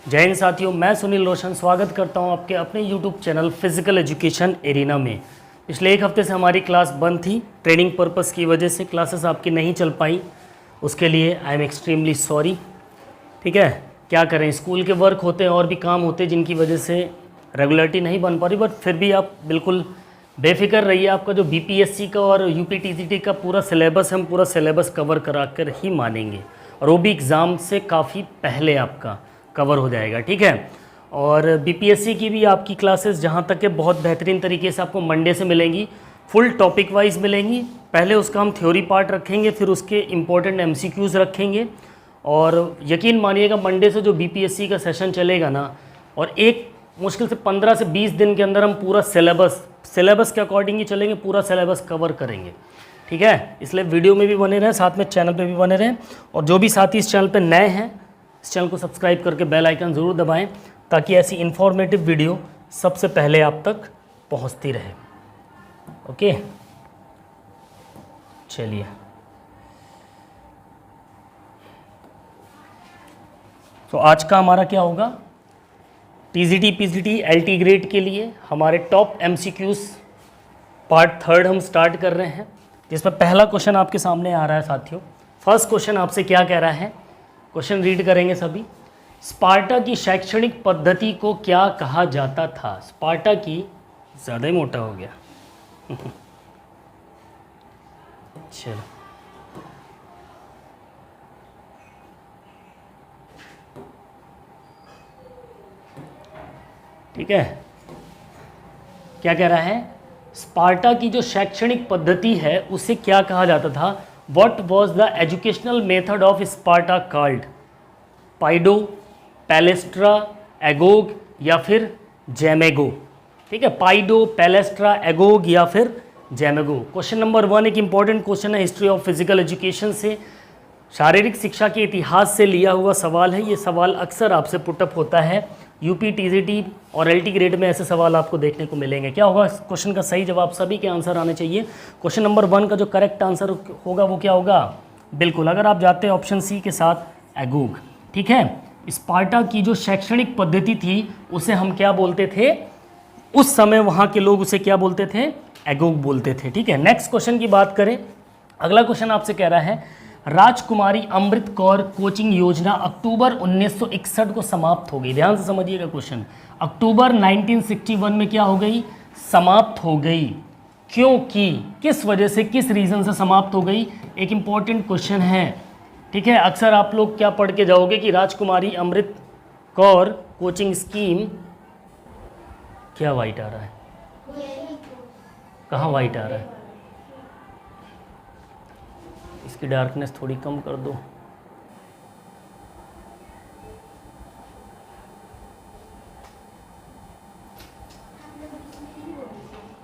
जय हिंद साथियों, मैं सुनील रोशन स्वागत करता हूं आपके अपने YouTube channel physical education arena में। पिछले एक हफ्ते से हमारी क्लास बंद थी, ट्रेनिंग पर्पस की वजह से क्लासेस आपकी नहीं चल पाई। उसके लिए आई एम एक्सट्रीमली सॉरी। ठीक है, क्या करें, स्कूल के वर्क होते हैं और भी काम होते हैं जिनकी वजह से रेगुलरिटी नहीं बन पा रही। बट फिर भी आप बिल्कुल बेफिक्र रहिए, आपका जो BPSC का और UPTCT का पूरा सिलेबस हम पूरा सिलेबस कवर करा कर ही मानेंगे, और वो भी एग्ज़ाम से काफ़ी पहले आपका कवर हो जाएगा। ठीक है, और BPSC की भी आपकी क्लासेस जहाँ तक है बहुत बेहतरीन तरीके से आपको मंडे से मिलेंगी, फुल टॉपिक वाइज मिलेंगी। पहले उसका हम थ्योरी पार्ट रखेंगे, फिर उसके इम्पोर्टेंट MCQs रखेंगे। और यकीन मानिएगा मंडे से जो BPSC का सेशन चलेगा ना, और एक मुश्किल से 15 से 20 दिन के अंदर हम पूरा सिलेबस के अकॉर्डिंग ही चलेंगे, पूरा सिलेबस कवर करेंगे। ठीक है, इसलिए वीडियो में भी बने रहें, साथ में चैनल पे भी बने रहें। और जो भी साथी इस चैनल पे नए हैं, इस चैनल को सब्सक्राइब करके बेल आइकन ज़रूर दबाएं, ताकि ऐसी इन्फॉर्मेटिव वीडियो सबसे पहले आप तक पहुंचती रहे। ओके, चलिए। तो आज का हमारा क्या होगा, TGT PGT LT ग्रेड के लिए हमारे टॉप MCQs पार्ट 3 हम स्टार्ट कर रहे हैं, जिसमें पहला क्वेश्चन आपके सामने आ रहा है साथियों। फर्स्ट क्वेश्चन आपसे क्या कह रहा है, क्वेश्चन रीड करेंगे सभी। स्पार्टा की शैक्षणिक पद्धति को क्या कहा जाता था? स्पार्टा की, ज़्यादा ही मोटा हो गया चलो, ठीक है। क्या कह रहा है, स्पार्टा की जो शैक्षणिक पद्धति है उसे क्या कहा जाता था? What was the educational method of Sparta called? पाइडो, पैलेस्ट्रा, एगोग या फिर जैमेगो? ठीक है, पाइडो, पैलेस्ट्रा, एगोग या फिर जैमेगो। क्वेश्चन नंबर 1 एक इंपॉर्टेंट क्वेश्चन है, हिस्ट्री ऑफ फिजिकल एजुकेशन से, शारीरिक शिक्षा के इतिहास से लिया हुआ सवाल है। ये सवाल अक्सर आपसे पुटअप होता है, UPTCT और LT ग्रेड में ऐसे सवाल आपको देखने को मिलेंगे। क्या होगा क्वेश्चन का सही जवाब? सभी के आंसर आने चाहिए। क्वेश्चन नंबर 1 का जो करेक्ट आंसर होगा वो क्या होगा? बिल्कुल, अगर आप जाते हैं ऑप्शन सी के साथ, एगोग। ठीक है, स्पार्टा की जो शैक्षणिक पद्धति थी उसे हम क्या बोलते थे? उस समय वहाँ के लोग उसे क्या बोलते थे? एगोग बोलते थे। ठीक है, नेक्स्ट क्वेश्चन की बात करें। अगला क्वेश्चन आपसे कह रहा है, राजकुमारी अमृत कौर कोचिंग योजना अक्टूबर 1961 को समाप्त हो गई। ध्यान से समझिएगा क्वेश्चन, अक्टूबर 1961 में क्या हो गई? समाप्त हो गई। क्योंकि, किस वजह से, किस रीज़न से समाप्त हो गई? एक इंपॉर्टेंट क्वेश्चन है। ठीक है, अक्सर आप लोग क्या पढ़ के जाओगे कि राजकुमारी अमृत कौर कोचिंग स्कीम, क्या वाइट आ रहा है? कहाँ वाइट आ रहा है? इसकी डार्कनेस थोड़ी कम कर दो।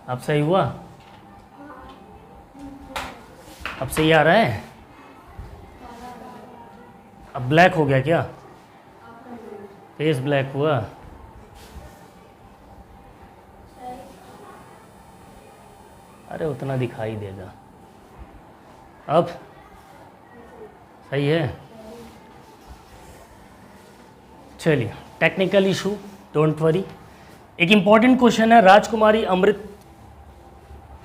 अब सही हुआ? अब सही आ रहा है? अब ब्लैक हो गया क्या? फेस ब्लैक हुआ? अरे उतना दिखाई देगा। अब सही है? चलिए, टेक्निकल इशू, डोंट वरी। एक इम्पॉर्टेंट क्वेश्चन है, राजकुमारी अमृत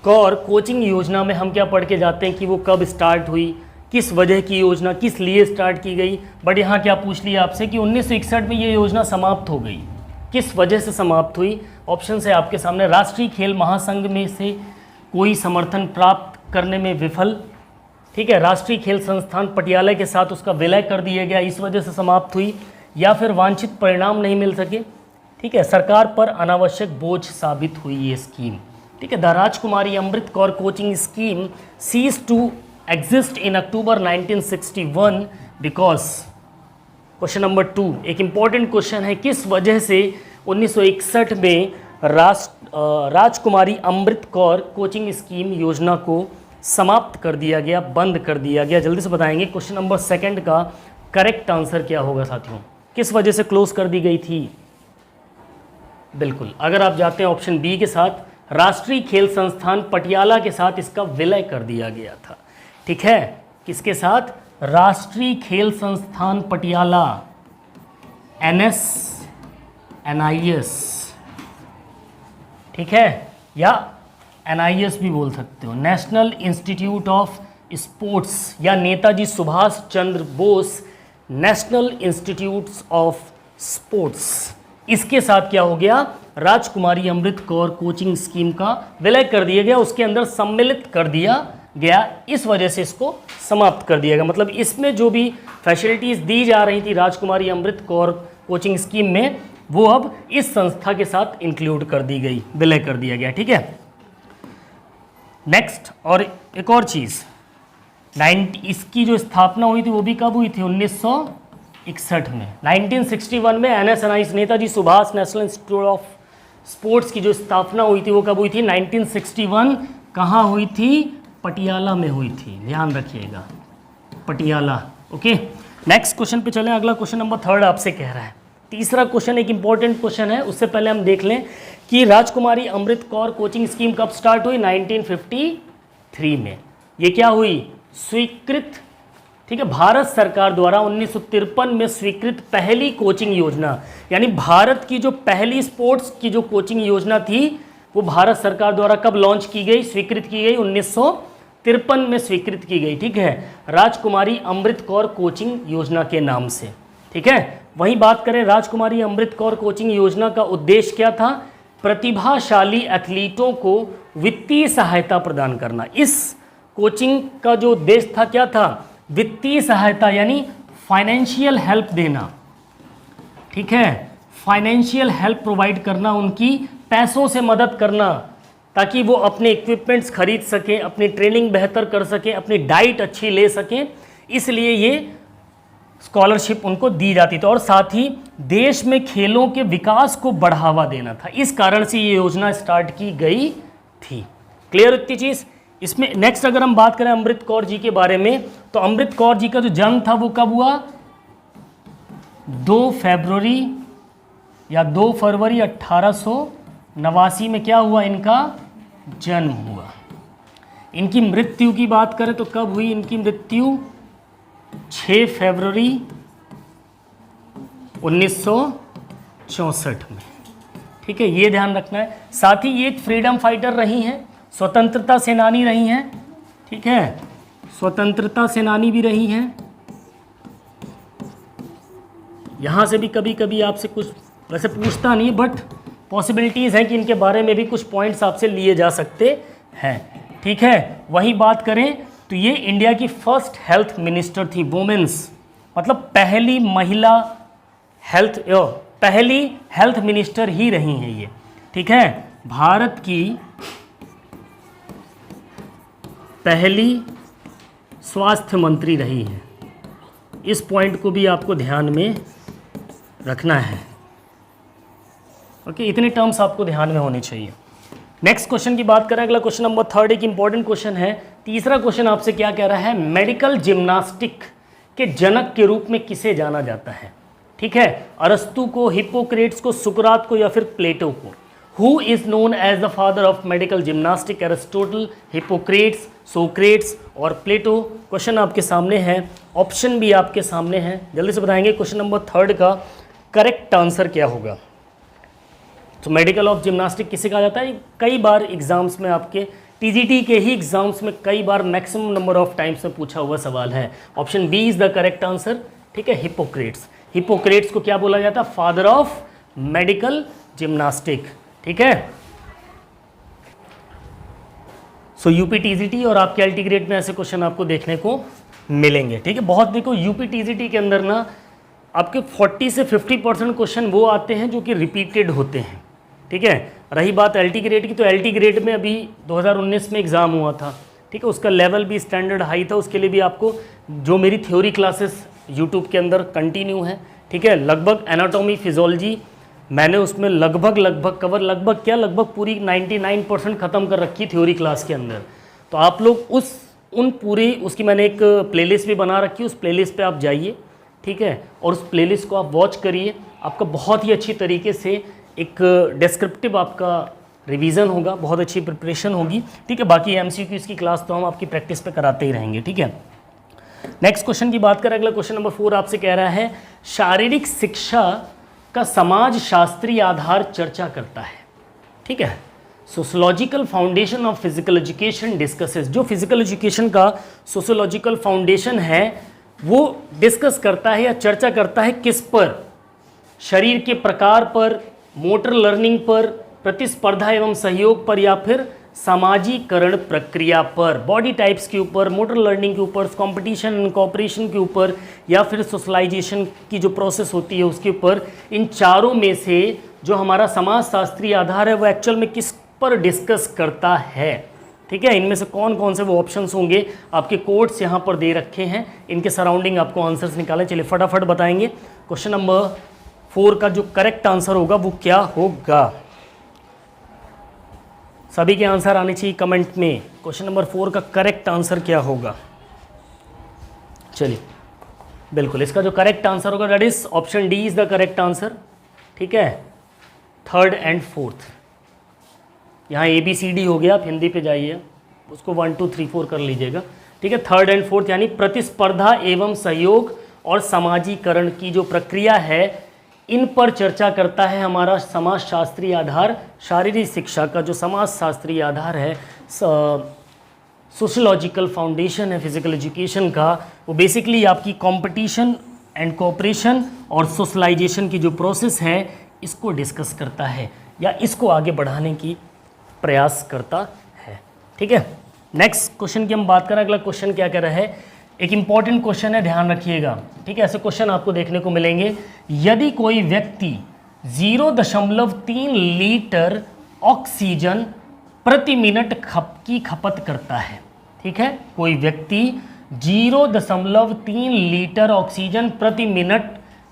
कौर कोचिंग योजना में हम क्या पढ़ के जाते हैं कि वो कब स्टार्ट हुई, किस वजह की योजना, किस लिए स्टार्ट की गई। बट यहाँ क्या पूछ लिया आपसे कि 1961 में ये योजना समाप्त हो गई, किस वजह से समाप्त हुई? ऑप्शन है आपके सामने, राष्ट्रीय खेल महासंघ में से कोई समर्थन प्राप्त करने में विफल। ठीक है, राष्ट्रीय खेल संस्थान पटियाला के साथ उसका विलय कर दिया गया, इस वजह से समाप्त हुई, या फिर वांछित परिणाम नहीं मिल सके। ठीक है, सरकार पर अनावश्यक बोझ साबित हुई ये स्कीम। ठीक है, the Rajkumari Amrit Kaur coaching scheme cease to exist in October 1961 because. Question number 2 एक इंपॉर्टेंट क्वेश्चन है, किस वजह से 1961 में राजकुमारी अमृत कौर कोचिंग स्कीम योजना को समाप्त कर दिया गया, बंद कर दिया गया? जल्दी से बताएंगे। क्वेश्चन नंबर 2 का करेक्ट आंसर क्या होगा साथियों? किस वजह से क्लोज कर दी गई थी? बिल्कुल, अगर आप जाते हैं ऑप्शन बी के साथ, राष्ट्रीय खेल संस्थान पटियाला के साथ इसका विलय कर दिया गया था। ठीक है, किसके साथ? राष्ट्रीय खेल संस्थान पटियाला NIS, ठीक है, या NIS भी बोल सकते हो, नेशनल इंस्टीट्यूट ऑफ स्पोर्ट्स, या Netaji Subhash Chandra Bose national institutes of sports. इसके साथ क्या हो गया, राजकुमारी अमृत कौर कोचिंग स्कीम का विलय कर दिया गया, उसके अंदर सम्मिलित कर दिया गया, इस वजह से इसको समाप्त कर दिया गया। मतलब इसमें जो भी फैसिलिटीज़ दी जा रही थी राजकुमारी अमृत कौर कोचिंग स्कीम में, वो अब इस संस्था के साथ इंक्लूड कर दी गई, विलय कर दिया गया, ठीक है। नेक्स्ट, और एक और चीज़, इसकी जो स्थापना हुई थी वो भी कब हुई थी, 1961 में। 1961 में NSNI, Netaji Subhash national institute of sports की जो स्थापना हुई थी वो कब हुई थी, 1961। कहाँ हुई थी, पटियाला में हुई थी, ध्यान रखिएगा, पटियाला। ओके, नेक्स्ट क्वेश्चन पे चलें। अगला क्वेश्चन नंबर 3 आपसे कह रहा है, तीसरा क्वेश्चन एक इंपॉर्टेंट क्वेश्चन है, उससे पहले हम देख लें कि राजकुमारी अमृत कौर कोचिंग स्कीम कब स्टार्ट हुई, 1953 में। ये क्या हुई, स्वीकृत, ठीक है, भारत सरकार द्वारा 1953 में स्वीकृत पहली कोचिंग योजना, यानी भारत की जो पहली स्पोर्ट्स की जो कोचिंग योजना थी वो भारत सरकार द्वारा कब लॉन्च की गई, स्वीकृत की गई, 1953 में स्वीकृत की गई, ठीक है, राजकुमारी अमृत कौर कोचिंग योजना के नाम से, ठीक है। वहीं बात करें राजकुमारी अमृत कौर कोचिंग योजना का उद्देश्य क्या था, प्रतिभाशाली एथलीटों को वित्तीय सहायता प्रदान करना। इस कोचिंग का जो उद्देश्य था क्या था, वित्तीय सहायता, यानी फाइनेंशियल हेल्प देना, ठीक है, फाइनेंशियल हेल्प प्रोवाइड करना, उनकी पैसों से मदद करना, ताकि वो अपने इक्विपमेंट्स खरीद सकें, अपनी ट्रेनिंग बेहतर कर सकें, अपनी डाइट अच्छी ले सकें, इसलिए ये स्कॉलरशिप उनको दी जाती थी। और साथ ही देश में खेलों के विकास को बढ़ावा देना था, इस कारण से ये योजना स्टार्ट की गई थी। क्लियर इतनी चीज़। इसमें नेक्स्ट अगर हम बात करें अमृत कौर जी के बारे में, तो अमृत कौर जी का जो जन्म था वो कब हुआ, 2 फरवरी या 2 फरवरी 1889 में क्या हुआ, इनका जन्म हुआ। इनकी मृत्यु की बात करें तो कब हुई इनकी मृत्यु, 6 फरवरी 1964 में, ठीक है, ये ध्यान रखना है। साथ ही ये एक फ्रीडम फाइटर रही हैं, स्वतंत्रता सेनानी रही हैं, ठीक है, स्वतंत्रता सेनानी भी रही हैं। यहाँ से भी कभी कभी आपसे कुछ वैसे पूछता नहीं, बट पॉसिबिलिटीज़ हैं कि इनके बारे में भी कुछ पॉइंट्स आपसे लिए जा सकते हैं, ठीक है। वहीं बात करें तो ये इंडिया की फर्स्ट हेल्थ मिनिस्टर थी, वुमेन्स, मतलब पहली महिला पहली हेल्थ मिनिस्टर ही रही हैं ये, ठीक है, भारत की पहली स्वास्थ्य मंत्री रही हैं। इस पॉइंट को भी आपको ध्यान में रखना है, ओके, इतने टर्म्स आपको ध्यान में होने चाहिए। नेक्स्ट क्वेश्चन की बात करें, अगला क्वेश्चन नंबर 3 एक इंपॉर्टेंट क्वेश्चन है। तीसरा क्वेश्चन आपसे क्या कह रहा है, मेडिकल जिम्नास्टिक के जनक के रूप में किसे जाना जाता है, ठीक है, अरस्तु को, हिप्पोक्रेट्स को, सुकरात को, या फिर प्लेटो को। Who is known as the father of medical gymnastic, Aristotle, Hippocrates, Socrates और प्लेटो। क्वेश्चन आपके सामने है, ऑप्शन भी आपके सामने है, जल्दी से बताएंगे क्वेश्चन नंबर 3 का करेक्ट आंसर क्या होगा। तो मेडिकल ऑफ जिम्नास्टिक किसे कहा जाता है, कई बार एग्जाम्स में आपके टीजीटी के ही एग्जाम्स में कई बार मैक्सिमम नंबर ऑफ टाइम्स में पूछा हुआ सवाल है। Option B is the correct answer, ठीक है, हिप्पोक्रेट्स। हिप्पोक्रेट्स को क्या बोला जाता है, फादर ऑफ मेडिकल जिम्नास्टिक, ठीक है। सो यूपी टीजीटी और आपके एलटी ग्रेड में ऐसे क्वेश्चन आपको देखने को मिलेंगे, ठीक है। बहुत देखो यूपी टीजीटी के अंदर ना आपके 40 से 50% क्वेश्चन वो आते हैं जो कि रिपीटेड होते हैं, ठीक है। रही बात एलटी ग्रेड की, तो एलटी ग्रेड में अभी 2019 में एग्ज़ाम हुआ था, ठीक है, उसका लेवल भी स्टैंडर्ड हाई था। उसके लिए भी आपको जो मेरी थ्योरी क्लासेस यूट्यूब के अंदर कंटिन्यू है, ठीक है, लगभग एनाटॉमी फिजियोलॉजी मैंने उसमें लगभग कवर, लगभग पूरी 99% ख़त्म कर रखी थ्योरी क्लास के अंदर। तो आप लोग उसकी मैंने एक प्लेलिस्ट भी बना रखी है, उस प्लेलिस्ट पे आप जाइए, ठीक है, और उस प्लेलिस्ट को आप वॉच करिए। आपका बहुत ही अच्छी तरीके से एक डिस्क्रिप्टिव आपका रिवीजन होगा, बहुत अच्छी प्रिपरेशन होगी, ठीक है। बाकी एमसीक्यूज़ की क्लास तो हम आपकी प्रैक्टिस पे कराते ही रहेंगे, ठीक है। नेक्स्ट क्वेश्चन की बात करें, अगला क्वेश्चन नंबर 4 आपसे कह रहा है शारीरिक शिक्षा का समाज शास्त्रीय आधार चर्चा करता है। ठीक है, sociological foundation of physical education discusses, जो फिजिकल एजुकेशन का सोशियोलॉजिकल फाउंडेशन है वो डिस्कस करता है या चर्चा करता है किस पर? शरीर के प्रकार पर, मोटर लर्निंग पर, प्रतिस्पर्धा एवं सहयोग पर, या फिर सामाजिकरण प्रक्रिया पर, बॉडी टाइप्स के ऊपर, मोटर लर्निंग के ऊपर, कंपटीशन एंड कोऑपरेशन के ऊपर, या फिर सोशलाइजेशन की जो प्रोसेस होती है उसके ऊपर। इन चारों में से जो हमारा समाजशास्त्रीय आधार है वो एक्चुअल में किस पर डिस्कस करता है? ठीक है, इनमें से कौन कौन से वो ऑप्शंस होंगे, आपके कोड्स यहाँ पर दे रखे हैं, इनके सराउंडिंग आपको आंसर्स निकालें। चलिए फटाफट बताएंगे। क्वेश्चन नंबर 4 का जो करेक्ट आंसर होगा वो क्या होगा? सभी के आंसर आने चाहिए कमेंट में। क्वेश्चन नंबर 4 का करेक्ट आंसर क्या होगा? चलिए, बिल्कुल इसका जो करेक्ट आंसर होगा that is option D is the correct answer. ठीक है, 3rd and 4th। यहाँ ABCD हो गया, आप हिंदी पे जाइए, उसको 1 2 3 4 कर लीजिएगा। ठीक है, 3rd and 4th यानी प्रतिस्पर्धा एवं सहयोग और समाजीकरण की जो प्रक्रिया है इन पर चर्चा करता है हमारा समाजशास्त्रीय आधार। शारीरिक शिक्षा का जो समाजशास्त्रीय आधार है, सोशियोलॉजिकल फाउंडेशन है फिजिकल एजुकेशन का, वो बेसिकली आपकी कंपटीशन एंड कोऑपरेशन और सोशलाइजेशन की जो प्रोसेस है इसको डिस्कस करता है या इसको आगे बढ़ाने की प्रयास करता है। ठीक है, नेक्स्ट क्वेश्चन की हम बात करें। अगला क्वेश्चन क्या कह रहा है? एक इंपॉर्टेंट क्वेश्चन है, ध्यान रखिएगा। ठीक है, ऐसे क्वेश्चन आपको देखने को मिलेंगे। यदि कोई व्यक्ति 0.3 लीटर ऑक्सीजन प्रति मिनट की खपत करता है, ठीक है, कोई व्यक्ति 0.3 लीटर ऑक्सीजन प्रति मिनट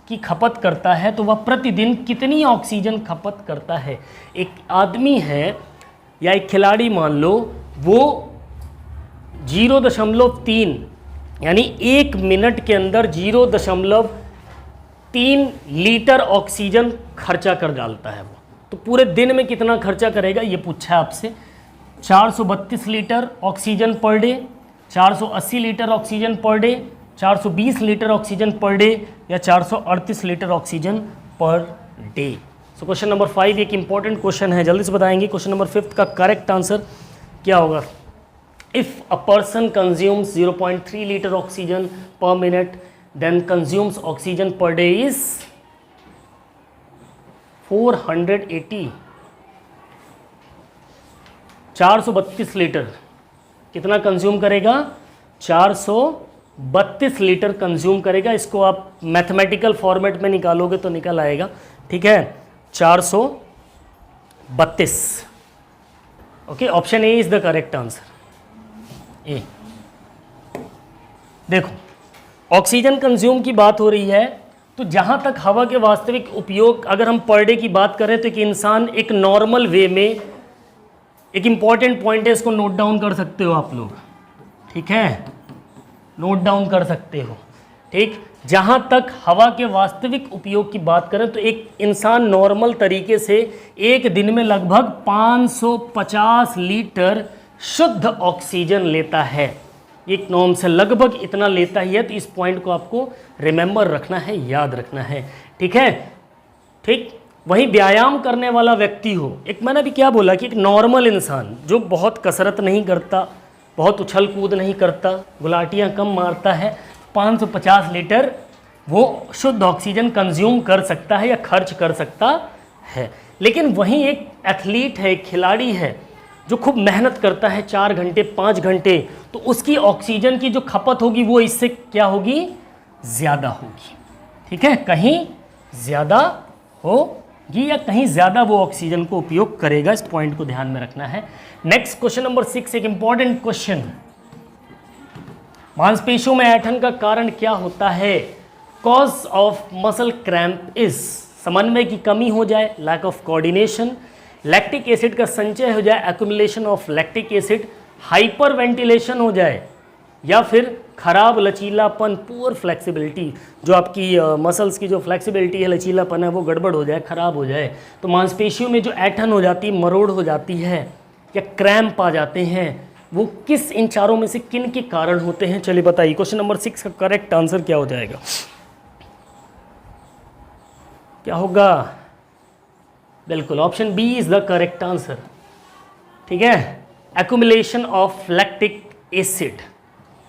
की खपत करता है तो वह प्रतिदिन कितनी ऑक्सीजन खपत करता है? एक आदमी है या एक खिलाड़ी मान लो, वो 0.3 यानी 1 मिनट के अंदर 0.3 लीटर ऑक्सीजन खर्चा कर डालता है वो, तो पूरे दिन में कितना खर्चा करेगा ये पूछा है आपसे। 432 litre oxygen per day, 480 litre oxygen per day, 420 litre oxygen per day, या 438 litre oxygen per day. So question number 5 एक इंपॉर्टेंट क्वेश्चन है, जल्दी से बताएंगे। क्वेश्चन नंबर 5 का करेक्ट आंसर क्या होगा? If a person consumes 0.3 liter oxygen per minute, then consumes oxygen per day is 480। 432 litre कितना कंज्यूम करेगा? 432 लीटर कंज्यूम करेगा। इसको आप मैथमेटिकल फॉर्मेट में निकालोगे तो निकल आएगा। ठीक है, 432। Okay, option A is the correct answer. A, देखो ऑक्सीजन कंज्यूम की बात हो रही है तो जहां तक हवा के वास्तविक उपयोग अगर हम पर डे की बात करें तो एक इंसान एक नॉर्मल वे में, एक इंपॉर्टेंट पॉइंट है, इसको नोट डाउन कर सकते हो आप लोग। ठीक है, नोट डाउन कर सकते हो। ठीक, जहां तक हवा के वास्तविक उपयोग की बात करें तो एक इंसान नॉर्मल तरीके से एक दिन में लगभग 550 लीटर शुद्ध ऑक्सीजन लेता है। एक नॉर्म से लगभग इतना लेता ही है, तो इस पॉइंट को आपको रिमेंबर रखना है, याद रखना है। ठीक है, ठीक। वहीं व्यायाम करने वाला व्यक्ति हो, एक मैंने भी क्या बोला कि एक नॉर्मल इंसान जो बहुत कसरत नहीं करता, बहुत उछल कूद नहीं करता, गुलाटियाँ कम मारता है, 550 लीटर वो शुद्ध ऑक्सीजन कंज्यूम कर सकता है या खर्च कर सकता है। लेकिन वहीं एक एथलीट है, एक खिलाड़ी है जो खूब मेहनत करता है 4 घंटे 5 घंटे, तो उसकी ऑक्सीजन की जो खपत होगी वो इससे क्या होगी? ज़्यादा होगी। ठीक है, कहीं ज़्यादा होगी या कहीं ज़्यादा वो ऑक्सीजन को उपयोग करेगा। इस पॉइंट को ध्यान में रखना है। नेक्स्ट क्वेश्चन नंबर 6 एक इंपॉर्टेंट क्वेश्चन। मांसपेशियों में ऐंठन का कारण क्या होता है? Cause of muscle cramp is समन्वय की कमी हो जाए, lack of coordination, lactic acid का संचय हो जाए, accumulation of lactic acid, hyper ventilation हो जाए, या फिर खराब लचीलापन, पुअर फ्लेक्सिबिलिटी, जो आपकी मसल्स की जो फ्लेक्सिबिलिटी है, लचीलापन है, वो गड़बड़ हो जाए, खराब हो जाए। तो मांसपेशियों में जो ऐंठन हो जाती है, मरोड़ हो जाती है, या क्रैम्प आ जाते हैं, वो किस इन चारों में से किन के कारण होते हैं? चलिए बताइए, क्वेश्चन नंबर 6 का करेक्ट आंसर क्या हो जाएगा? क्या होगा? बिल्कुल option B is the correct answer. ठीक है, accumulation of lactic acid,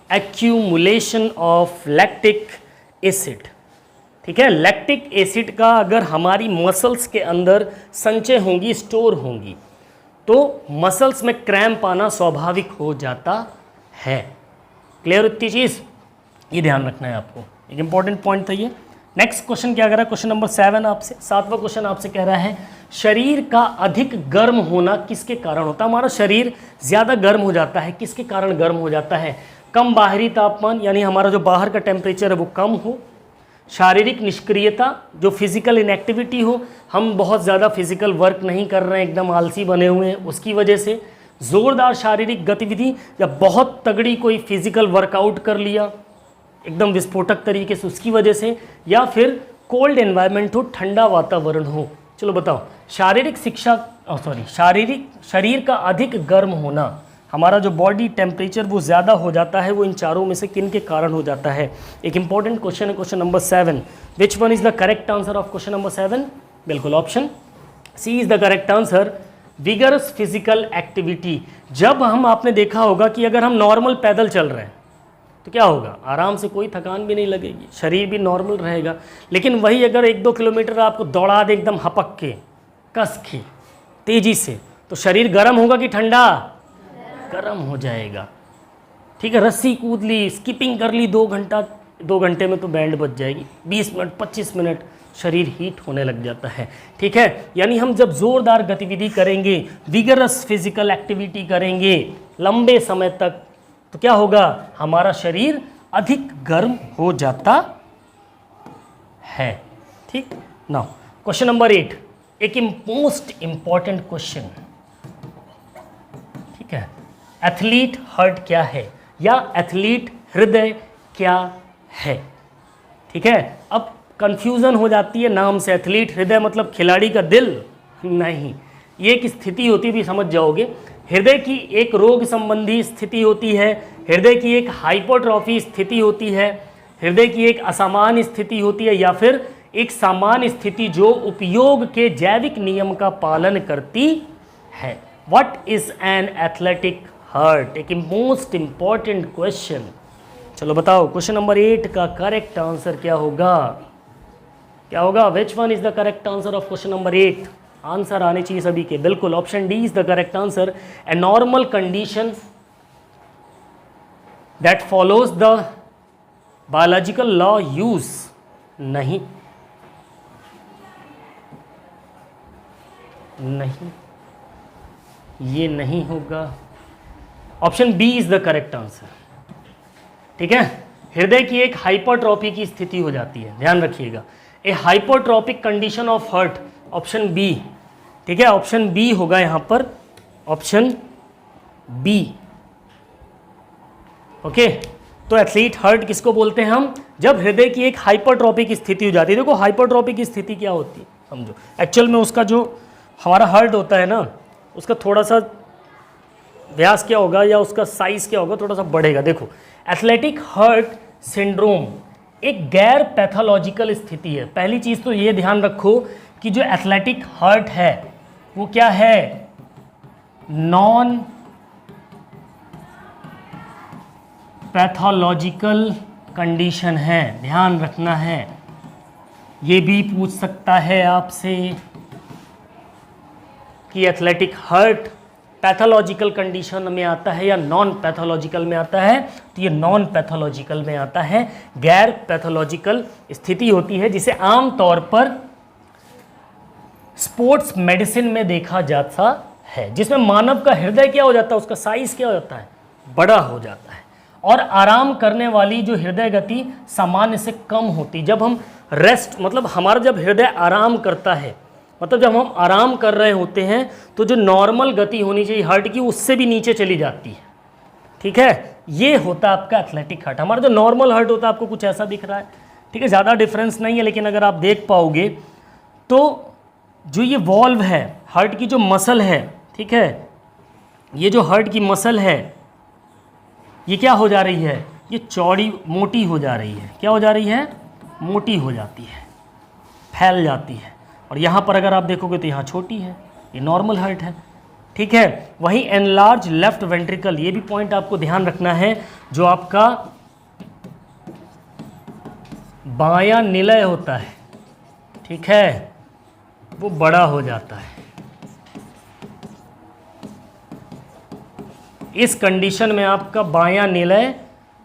accumulation of lactic acid. ठीक है, लैक्टिक एसिड का अगर हमारी मसल्स के अंदर संचय होंगी, स्टोर होंगी, तो मसल्स में क्रैम्प आना स्वाभाविक हो जाता है। क्लियर इतनी चीज़? ये ध्यान रखना है आपको, एक इंपॉर्टेंट पॉइंट था ये। नेक्स्ट क्वेश्चन क्या कह रहा है? क्वेश्चन नंबर 7 आपसे, 7वां क्वेश्चन आपसे कह रहा है शरीर का अधिक गर्म होना किसके कारण होता है? हमारा शरीर ज़्यादा गर्म हो जाता है, किसके कारण गर्म हो जाता है? कम बाहरी तापमान, यानी हमारा जो बाहर का टेम्परेचर है वो कम हो, शारीरिक निष्क्रियता, जो फिजिकल इनएक्टिविटी हो, हम बहुत ज़्यादा फिजिकल वर्क नहीं कर रहे हैं, एकदम आलसी बने हुए हैं, उसकी वजह से, ज़ोरदार शारीरिक गतिविधि या बहुत तगड़ी कोई फिजिकल वर्कआउट कर लिया एकदम विस्फोटक तरीके से, उसकी वजह से, या फिर कोल्ड एनवायरनमेंट हो, ठंडा वातावरण हो। चलो बताओ, शारीरिक शरीर का अधिक गर्म होना, हमारा जो बॉडी टेम्परेचर वो ज़्यादा हो जाता है, वो इन चारों में से किन के कारण हो जाता है? एक इंपॉर्टेंट क्वेश्चन है, question number 7। Which one is the correct answer of question number 7? बिल्कुल option C is the correct answer, vigorous physical activity. जब हम, आपने देखा होगा कि अगर हम नॉर्मल पैदल चल रहे हैं तो क्या होगा? आराम से, कोई थकान भी नहीं लगेगी, शरीर भी नॉर्मल रहेगा। लेकिन वही अगर 1-2 किलोमीटर आपको दौड़ा दे एकदम हपक के, कस के, तेजी से, तो शरीर गर्म होगा कि ठंडा? गर्म हो जाएगा। ठीक है, रस्सी कूद ली, स्किपिंग कर ली 2 घंटे में तो बैंड बज जाएगी, 20 मिनट 25 मिनट शरीर हीट होने लग जाता है। ठीक है, यानी हम जब ज़ोरदार गतिविधि करेंगे, विगरस फिजिकल एक्टिविटी करेंगे लंबे समय तक, तो क्या होगा? हमारा शरीर अधिक गर्म हो जाता है। ठीक, नाउ क्वेश्चन नंबर 8, एक मोस्ट इंपॉर्टेंट क्वेश्चन। ठीक है, एथलीट हार्ट क्या है, या एथलीट हृदय क्या है? ठीक है, अब कंफ्यूजन हो जाती है नाम से, एथलीट हृदय मतलब खिलाड़ी का दिल नहीं, ये एक स्थिति होती है, भी समझ जाओगे। हृदय की एक रोग संबंधी स्थिति होती है, हृदय की एक हाइपोट्रॉफी स्थिति होती है, हृदय की एक असामान्य स्थिति होती है, या फिर एक सामान्य स्थिति जो उपयोग के जैविक नियम का पालन करती है। What is an athletic heart? एक मोस्ट इंपॉर्टेंट क्वेश्चन। चलो बताओ, क्वेश्चन नंबर 8 का करेक्ट आंसर क्या होगा? क्या होगा? Which one is the correct answer of question number 8? Answer आने चाहिए सभी के, बिल्कुल option D is the correct answer, a normal condition that follows the biological law use. नहीं, नहीं, ये नहीं होगा। Option B is the correct answer. ठीक है, हृदय की एक हाइपरट्रॉफी की स्थिति हो जाती है, ध्यान रखिएगा, A hypertrophic condition of heart, option B. ठीक है, ऑप्शन बी होगा यहां पर, ऑप्शन बी। ओके, तो एथलीट हार्ट किसको बोलते हैं हम? जब हृदय की एक हाइपरट्रॉफी की स्थिति हो जाती है। देखो हाइपरट्रॉफी की स्थिति क्या होती है समझो, एक्चुअल में उसका जो हमारा हार्ट होता है ना, उसका थोड़ा सा व्यास क्या होगा या उसका साइज क्या होगा, थोड़ा सा बढ़ेगा। देखो, एथलेटिक हार्ट सिंड्रोम एक गैर पैथोलॉजिकल स्थिति है। पहली चीज़ तो ये ध्यान रखो कि जो एथलेटिक हार्ट है वो क्या है? नॉन पैथोलॉजिकल कंडीशन है, ध्यान रखना है। ये भी पूछ सकता है आपसे कि एथलेटिक हार्ट पैथोलॉजिकल कंडीशन में आता है या नॉन पैथोलॉजिकल में आता है, तो ये नॉन पैथोलॉजिकल में आता है, गैर पैथोलॉजिकल स्थिति होती है, जिसे आमतौर पर स्पोर्ट्स मेडिसिन में देखा जाता है, जिसमें मानव का हृदय क्या हो जाता है, उसका साइज क्या हो जाता है, बड़ा हो जाता है, और आराम करने वाली जो हृदय गति सामान्य से कम होती। जब हम रेस्ट, मतलब हमारा जब हृदय आराम करता है, मतलब जब हम आराम कर रहे होते हैं, तो जो नॉर्मल गति होनी चाहिए हार्ट की उससे भी नीचे चली जाती है। ठीक है, ये होता है आपका एथलेटिक हार्ट। हमारा जो नॉर्मल हार्ट होता है आपको कुछ ऐसा दिख रहा है, ठीक है, ज़्यादा डिफरेंस नहीं है, लेकिन अगर आप देख पाओगे तो जो ये वॉल्व है, हार्ट की जो मसल है, ठीक है, ये जो हार्ट की मसल है, ये क्या हो जा रही है, ये चौड़ी मोटी हो जा रही है। क्या हो जा रही है, मोटी हो जाती है, फैल जाती है। और यहाँ पर अगर आप देखोगे तो यहाँ छोटी है, ये नॉर्मल हार्ट है। ठीक है, वहीं एनलार्ज लेफ्ट वेंट्रिकल, ये भी पॉइंट आपको ध्यान रखना है, जो आपका बायां निलय होता है, ठीक है, वो बड़ा हो जाता है। इस कंडीशन में आपका बायां निलय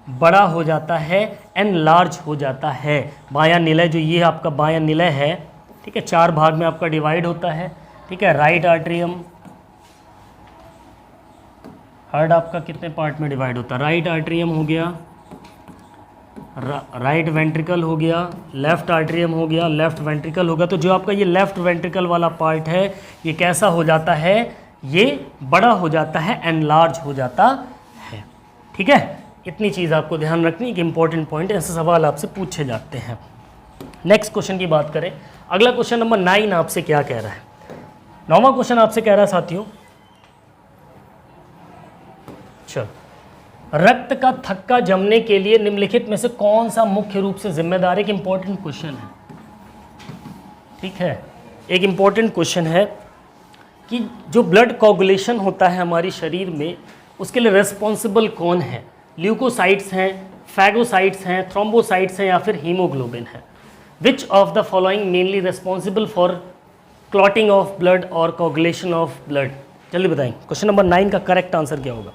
बड़ा हो जाता है, एनलार्ज हो जाता है। बायां निलय, जो ये आपका बायां निलय है, ठीक है, 4 भाग में आपका डिवाइड होता है। ठीक है, राइट आर्टरियम, हार्ट आपका कितने पार्ट में डिवाइड होता है, राइट आर्टरियम हो गया, राइट वेंट्रिकल हो गया, लेफ्ट आर्टरियम हो गया, लेफ्ट वेंट्रिकल होगा। तो जो आपका ये लेफ्ट वेंट्रिकल वाला पार्ट है, ये कैसा हो जाता है, ये बड़ा हो जाता है, एनलार्ज हो जाता है। ठीक है, इतनी चीज़ आपको ध्यान रखनी, एक इंपॉर्टेंट पॉइंट है, ऐसे सवाल आपसे पूछे जाते हैं। नेक्स्ट क्वेश्चन की बात करें, अगला क्वेश्चन नंबर 9 आपसे क्या कह रहा है। 9वां क्वेश्चन आपसे कह रहा है साथियों, चलो, रक्त का थक्का जमने के लिए निम्नलिखित में से कौन सा मुख्य रूप से जिम्मेदार, एक इंपॉर्टेंट क्वेश्चन है। ठीक है, एक इंपॉर्टेंट क्वेश्चन है कि जो ब्लड कोगुलेशन होता है हमारी शरीर में, उसके लिए रिस्पॉन्सिबल कौन है। ल्यूकोसाइट्स हैं, फैगोसाइट्स हैं, थ्रोम्बोसाइट्स हैं, या फिर हीमोग्लोबिन है। Which of the following mainly responsible for clotting of blood और कोगुलेशन ऑफ ब्लड, जल्दी बताएं। क्वेश्चन नंबर 9 का करेक्ट आंसर क्या होगा।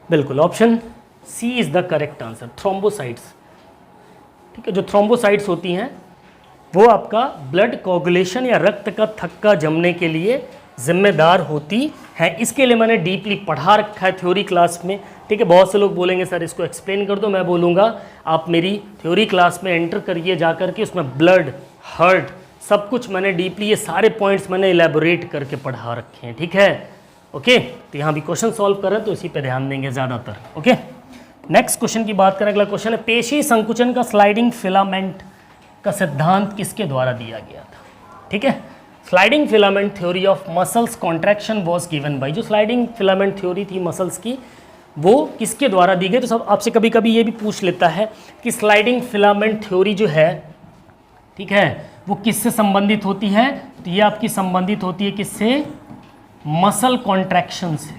बिल्कुल, option C is the correct answer, thrombocytes. ठीक है, जो थ्रोम्बोसाइट्स होती हैं वो आपका ब्लड कोगुलेशन या रक्त का थक्का जमने के लिए जिम्मेदार होती है। इसके लिए मैंने डीपली पढ़ा रखा है थ्योरी क्लास में। ठीक है, बहुत से लोग बोलेंगे सर इसको एक्सप्लेन कर दो, मैं बोलूँगा आप मेरी थ्योरी क्लास में एंटर करिए जा करके, उसमें ब्लड, हार्ट, सब कुछ मैंने डीपली, ये सारे पॉइंट्स मैंने इलेबोरेट करके पढ़ा रखे हैं। ठीक है, ओके, तो यहाँ भी क्वेश्चन सॉल्व कर रहे हैं तो इसी पे ध्यान देंगे ज़्यादातर। ओके, नेक्स्ट क्वेश्चन की बात करें, अगला क्वेश्चन है, पेशी संकुचन का स्लाइडिंग फिलामेंट का सिद्धांत किसके द्वारा दिया गया था। ठीक है, sliding filament theory of muscles contraction was given by, जो स्लाइडिंग फिलामेंट थ्योरी थी मसल्स की, वो किसके द्वारा दी गई। तो सब आपसे कभी कभी ये भी पूछ लेता है कि स्लाइडिंग फिलामेंट थ्योरी जो है, ठीक है, वो किससे संबंधित होती है। तो ये आपकी संबंधित होती है किससे, मसल कॉन्ट्रैक्शन से।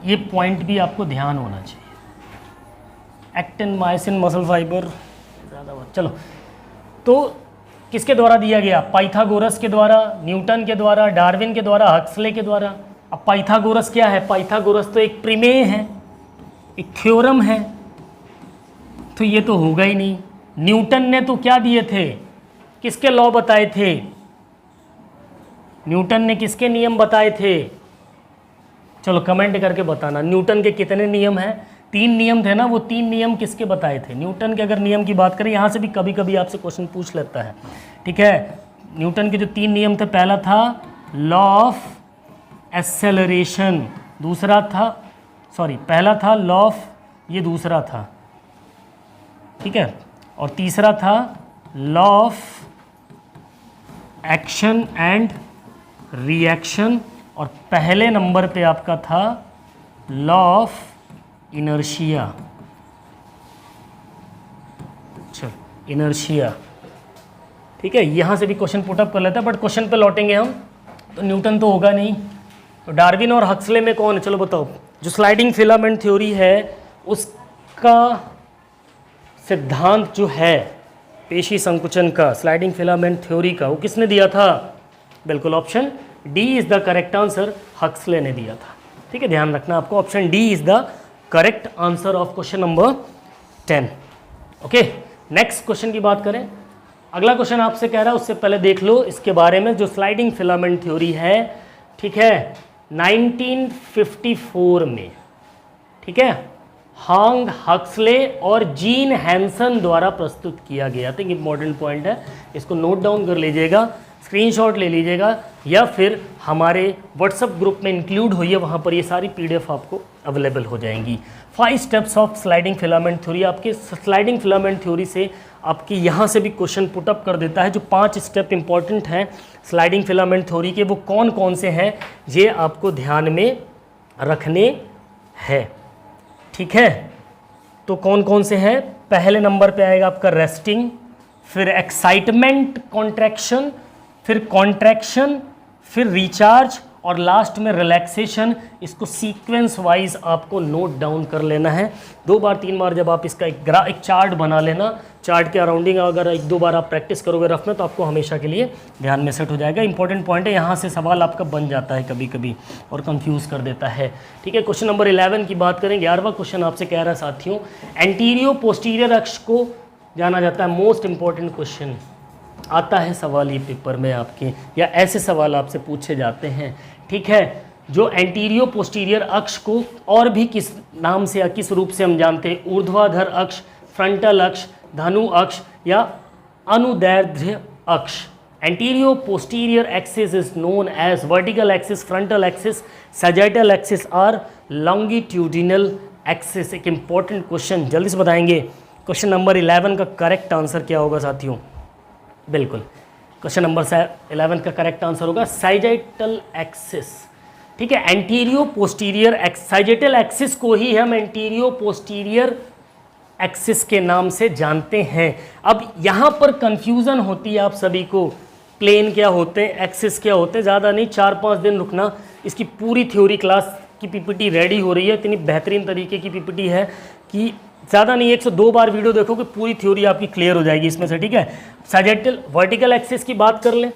ये पॉइंट भी आपको ध्यान होना चाहिए। एक्टिन, मायोसिन, मसल फाइबर, ज़्यादा बात, चलो, तो किसके द्वारा दिया गया, पाइथागोरस के द्वारा, न्यूटन के द्वारा, डार्विन के द्वारा, हक्सले के द्वारा। अब पाइथागोरस क्या है, पाइथागोरस तो एक प्रमेय है, एक थ्योरम है, तो ये तो होगा ही नहीं। न्यूटन ने तो क्या दिए थे, किसके लॉ बताए थे, न्यूटन ने किसके नियम बताए थे। चलो कमेंट करके बताना, न्यूटन के कितने नियम हैं। 3 नियम थे ना, वो 3 नियम किसके बताए थे। न्यूटन के अगर नियम की बात करें, यहाँ से भी कभी कभी आपसे क्वेश्चन पूछ लेता है। ठीक है, न्यूटन के जो 3 नियम थे, पहला था लॉ ऑफ एक्सेलरेशन, दूसरा था, पहला था लॉ ऑफ, ये दूसरा था, ठीक है, और तीसरा था law of action and reaction, और पहले नंबर पे आपका था लॉ ऑफ इनर्शिया। चलो, इनर्शिया, ठीक है, यहाँ से भी क्वेश्चन पुटअप कर लेता है, बट क्वेश्चन पे लौटेंगे हम। तो न्यूटन तो होगा नहीं, तो डार्विन और हक्सले में कौन है, चलो बताओ। जो स्लाइडिंग फिलामेंट थ्योरी है उसका सिद्धांत जो है पेशी संकुचन का, स्लाइडिंग फिलामेंट थ्योरी का, वो किसने दिया था। बिल्कुल, option D is the correct answer, Huxley ने दिया था। ठीक है, ध्यान रखना आपको, option D is the correct answer of question number 10। Okay, next question की बात करें, अगला क्वेश्चन आपसे कह रहा है, उससे पहले देख लो इसके बारे में, जो स्लाइडिंग फिलामेंट थ्योरी है, ठीक है, 1954 में, ठीक है, हांग, हक्सले और जीन हैंसन द्वारा प्रस्तुत किया गया था। इंपॉर्टेंट पॉइंट है, इसको नोट डाउन कर लीजिएगा, स्क्रीनशॉट ले लीजिएगा, या फिर हमारे व्हाट्सएप ग्रुप में इंक्लूड होइए, वहाँ पर ये सारी PDF आपको अवेलेबल हो जाएंगी। 5 steps of sliding filament theory, आपके स्लाइडिंग फिलामेंट थ्योरी से आपके यहाँ से भी क्वेश्चन पुटअप कर देता है। जो 5 स्टेप इंपॉर्टेंट हैं स्लाइडिंग फिलामेंट थ्योरी के, वो कौन कौन से हैं, ये आपको ध्यान में रखने है। ठीक है, तो कौन कौन से हैं? पहले नंबर पे आएगा आपका रेस्टिंग, फिर एक्साइटमेंट कॉन्ट्रैक्शन, फिर कॉन्ट्रैक्शन, फिर रिचार्ज और लास्ट में रिलैक्सेशन। इसको सीक्वेंस वाइज आपको नोट डाउन कर लेना है। 2 बार 3 बार जब आप इसका एक चार्ट बना लेना, चार्ट के अराउंडिंग अगर 1-2 बार आप प्रैक्टिस करोगे रफ में तो आपको हमेशा के लिए ध्यान में सेट हो जाएगा। इंपॉर्टेंट पॉइंट है, यहाँ से सवाल आपका बन जाता है कभी कभी और कंफ्यूज कर देता है। ठीक है, क्वेश्चन नंबर 11 की बात करें। 11वां क्वेश्चन आपसे कह रहा है साथियों, एंटीरियो पोस्टीरियर अक्ष को जाना जाता है, मोस्ट इंपॉर्टेंट क्वेश्चन आता है सवाल ये पेपर में आपके, या ऐसे सवाल आपसे पूछे जाते हैं। ठीक है, जो एंटीरियो पोस्टीरियर अक्ष को और भी किस नाम से या किस रूप से हम जानते हैं? ऊर्ध्वाधर अक्ष, फ्रंटल अक्ष, धनु अक्ष या अनुदैर्ध्य अक्ष। Antero posterior axis is known as vertical axis, frontal axis, sagittal axis और लॉन्गिट्यूडिनल एक्सिस। एक इंपॉर्टेंट क्वेश्चन, जल्दी से बताएंगे क्वेश्चन नंबर 11 का करेक्ट आंसर क्या होगा साथियों? बिल्कुल, क्वेश्चन नंबर 11 का करेक्ट आंसर होगा सैजिटल एक्सिस। ठीक है, एंटीरियो पोस्टीरियर सैजिटल एक्सिस को ही हम एंटीरियो पोस्टीरियर एक्सिस के नाम से जानते हैं। अब यहाँ पर कंफ्यूजन होती है आप सभी को, प्लेन क्या होते हैं, एक्सिस क्या होते हैं। ज़्यादा नहीं, 4-5 दिन रुकना, इसकी पूरी थ्योरी क्लास की पीपीटी रेडी हो रही है। इतनी बेहतरीन तरीके की पीपीटी है कि ज़्यादा नहीं, 102 बार वीडियो देखोगे पूरी थ्योरी आपकी क्लियर हो जाएगी इसमें से। ठीक है, सैजिटल वर्टिकल एक्सिस की बात कर लें।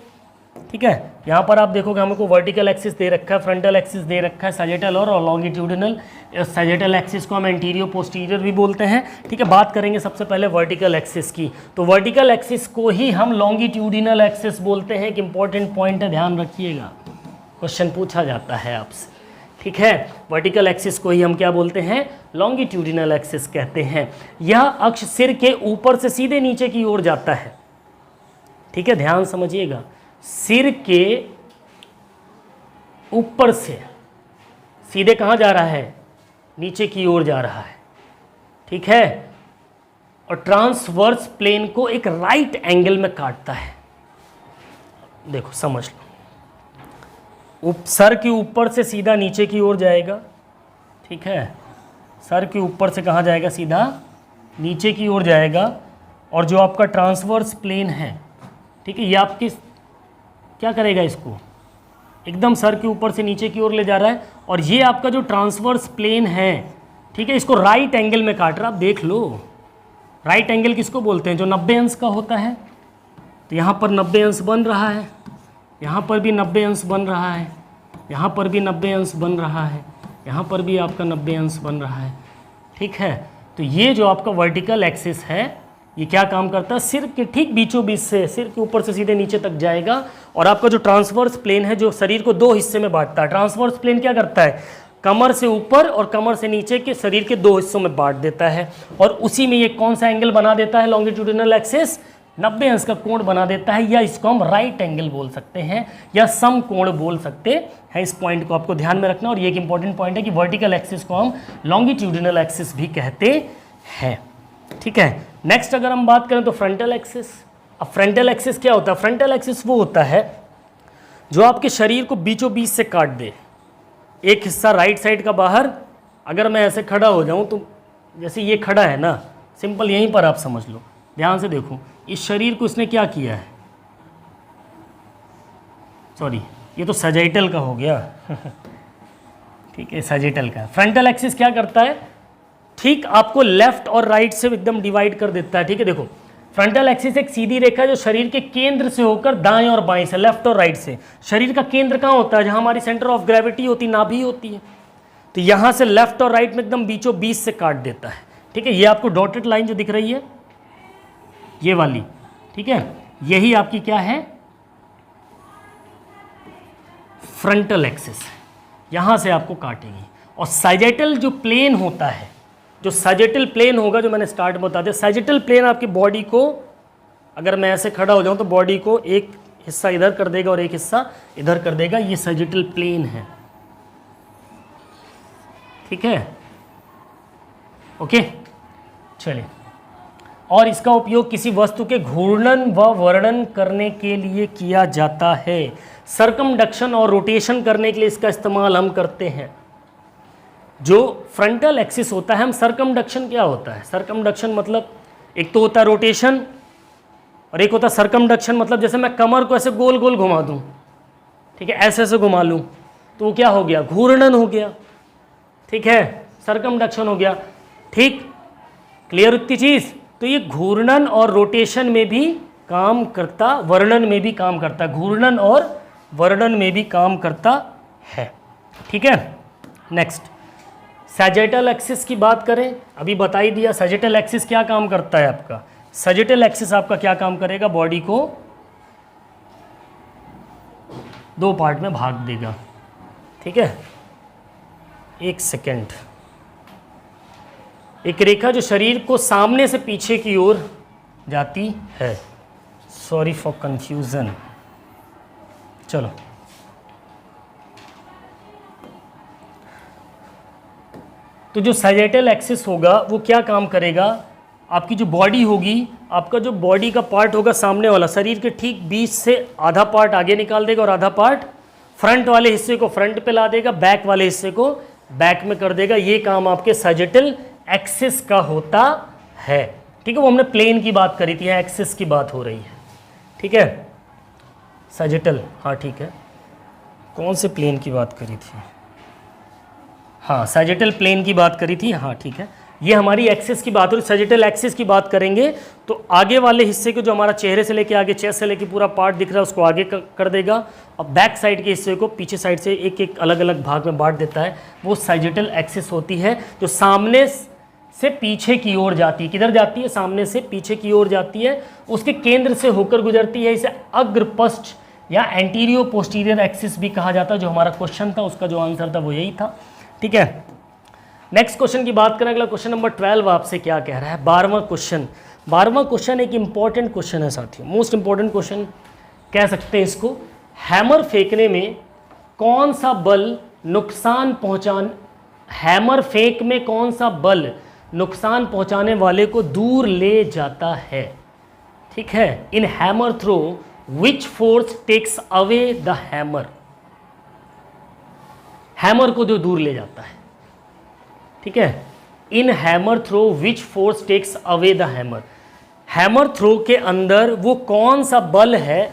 ठीक है, यहाँ पर आप देखोगे हमको वर्टिकल एक्सिस दे रखा है, फ्रंटल एक्सिस दे रखा है, सैजिटल और लॉन्गिट्यूडिनल। सैजिटल एक्सिस को हम एंटीरियो पोस्टीरियर भी बोलते हैं। ठीक है, बात करेंगे सबसे पहले वर्टिकल एक्सिस की, तो वर्टिकल एक्सिस को ही हम लॉन्गिट्यूडिनल एक्सिस बोलते हैं। एक इंपॉर्टेंट पॉइंट है, ध्यान रखिएगा, क्वेश्चन पूछा जाता है आपसे। ठीक है, वर्टिकल एक्सिस को ही हम क्या बोलते हैं? लॉन्गिट्यूडिनल एक्सिस कहते हैं। यह अक्ष सिर के ऊपर से सीधे नीचे की ओर जाता है। ठीक है, ध्यान समझिएगा, सिर के ऊपर से सीधे कहाँ जा रहा है? नीचे की ओर जा रहा है। ठीक है, और ट्रांसवर्स प्लेन को एक राइट एंगल में काटता है। देखो समझ लो, सर के ऊपर से सीधा नीचे की ओर जाएगा। ठीक है, सर के ऊपर से कहाँ जाएगा? सीधा नीचे की ओर जाएगा। और जो आपका ट्रांसवर्स प्लेन है, ठीक है, ये आपकी क्या करेगा? इसको एकदम सर के ऊपर से नीचे की ओर ले जा रहा है। और ये आपका जो ट्रांसवर्स प्लेन है, ठीक है, इसको राइट एंगल में काट रहा है। आप देख लो, राइट एंगल किसको बोलते हैं? जो 90 अंश का होता है। तो यहाँ पर 90 अंश बन रहा है, यहाँ पर भी 90 अंश बन रहा है, यहाँ पर भी 90 अंश बन रहा है, यहाँ पर भी आपका 90 अंश बन रहा है। ठीक है, तो ये जो आपका वर्टिकल एक्सिस है, ये क्या काम करता है? सिर के ठीक बीचों बीच से, सिर के ऊपर से सीधे नीचे तक जाएगा। और आपका जो ट्रांसवर्स प्लेन है, जो शरीर को 2 हिस्से में बांटता है। ट्रांसवर्स प्लेन क्या करता है? कमर से ऊपर और कमर से नीचे के शरीर के 2 हिस्सों में बांट देता है। और उसी में ये कौन सा एंगल बना देता है? लॉन्गिट्यूडिनल एक्सिस 90 अंश का कोण बना देता है, या इसको हम राइट एंगल बोल सकते हैं या समकोण बोल सकते हैं। इस पॉइंट को आपको ध्यान में रखना। और ये एक इंपॉर्टेंट पॉइंट है कि वर्टिकल एक्सिस को हम लॉन्गिट्यूडिनल एक्सिस भी कहते हैं। ठीक है, नेक्स्ट अगर हम बात करें तो फ्रंटल एक्सिस। अब फ्रंटल एक्सिस क्या होता है? फ्रंटल एक्सिस वो होता है जो आपके शरीर को बीचों बीच से काट दे। एक हिस्सा राइट साइड का बाहर, अगर मैं ऐसे खड़ा हो जाऊं तो जैसे ये खड़ा है ना, सिंपल यहीं पर आप समझ लो, ध्यान से देखो, इस शरीर को इसने क्या किया है? सॉरी, ये तो सैजिटल का हो गया। ठीक है, सैजिटल का। फ्रंटल एक्सिस क्या करता है? ठीक आपको लेफ्ट और राइट से एकदम डिवाइड कर देता है। ठीक है, देखो, फ्रंटल एक्सिस एक सीधी रेखा जो शरीर के केंद्र से होकर दाएं और बाएं से, लेफ्ट और राइट से, शरीर का केंद्र कहाँ होता है? जहां हमारी सेंटर ऑफ ग्रेविटी होती, नाभि होती है। तो यहां से लेफ्ट और राइट में एकदम बीचों बीच से काट देता है। ठीक है, ये आपको डॉटेड लाइन जो दिख रही है, ये वाली, ठीक है, यही आपकी क्या है? Frontal axis. यहां से आपको काटेगी। और सैजिटल जो प्लेन होता है, जो सैजिटल प्लेन होगा, जो मैंने स्टार्ट में बता दिया, सैजिटल प्लेन आपकी बॉडी को, अगर मैं ऐसे खड़ा हो जाऊं तो बॉडी को एक हिस्सा इधर कर देगा और एक हिस्सा इधर कर देगा। ये सैजिटल प्लेन है। ठीक है, ओके, चलिए। और इसका उपयोग किसी वस्तु के घूर्णन व वर्णन करने के लिए किया जाता है। सर्कमडक्शन और रोटेशन करने के लिए इसका इस्तेमाल हम करते हैं। जो फ्रंटल एक्सिस होता है, हम सरकमडक्शन क्या होता है, सरकमडक्शन मतलब एक तो होता है रोटेशन और एक होता है सरकमडक्शन, मतलब जैसे मैं कमर को ऐसे गोल गोल घुमा दूं, ठीक है, ऐसे ऐसे घुमा लूं तो वो क्या हो गया, घूर्णन हो गया, ठीक है, सरकमडक्शन हो गया। ठीक, क्लियर इतनी चीज। तो ये घूर्णन और रोटेशन में भी काम करता, वर्णन में भी काम करता है, घूर्णन और वर्णन में भी काम करता है, ठीक है। नेक्स्ट, सैजिटल एक्सिस की बात करें, अभी बता ही दिया सैजिटल एक्सिस क्या काम करता है आपका। सैजिटल एक्सिस आपका क्या काम करेगा, बॉडी को दो पार्ट में भाग देगा, ठीक है। एक सेकेंड, एक रेखा जो शरीर को सामने से पीछे की ओर जाती है, सॉरी फॉर कंफ्यूजन, चलो। तो जो सैजिटल एक्सिस होगा वो क्या काम करेगा, आपकी जो बॉडी होगी, आपका जो बॉडी का पार्ट होगा सामने वाला, शरीर के ठीक बीच से आधा पार्ट आगे निकाल देगा और आधा पार्ट फ्रंट वाले हिस्से को फ्रंट पे ला देगा, बैक वाले हिस्से को बैक में कर देगा। ये काम आपके सैजिटल एक्सिस का होता है, ठीक है। वो हमने प्लेन की बात करी थी, यहाँ एक्सिस की बात हो रही है, ठीक है। सैजिटल, हाँ ठीक है, कौन से प्लेन की बात करी थी, हाँ सैजिटल प्लेन की बात करी थी, हाँ ठीक है। ये हमारी एक्सिस की बात हो रही, सैजिटल एक्सिस की बात करेंगे तो आगे वाले हिस्से को, जो हमारा चेहरे से लेके आगे, चेस्ट से लेके पूरा पार्ट दिख रहा है, उसको आगे कर देगा और बैक साइड के हिस्से को पीछे साइड से एक एक अलग अलग भाग में बांट देता है। वो सैजिटल एक्सिस होती है, जो सामने से पीछे की ओर जाती है। किधर जाती है, सामने से पीछे की ओर जाती है, उसके केंद्र से होकर गुजरती है। इसे अग्रपृष्ठ या एंटीरियो पोस्टीरियर एक्सिस भी कहा जाता है। जो हमारा क्वेश्चन था उसका जो आंसर था वो यही था, ठीक है। नेक्स्ट क्वेश्चन की बात करें, अगला क्वेश्चन नंबर 12 आपसे क्या कह रहा है, 12वां क्वेश्चन। 12वां क्वेश्चन एक इंपॉर्टेंट क्वेश्चन है साथियों, मोस्ट इंपॉर्टेंट क्वेश्चन कह सकते हैं इसको। हैमर फेंकने में कौन सा बल नुकसान हैमर फेंक में कौन सा बल नुकसान पहुंचाने वाले को दूर ले जाता है, ठीक है। In hammer throw which force takes away the hammer, hammer को जो दूर ले जाता है, ठीक है। In hammer throw which force takes away the hammer, hammer throw के अंदर वो कौन सा बल है,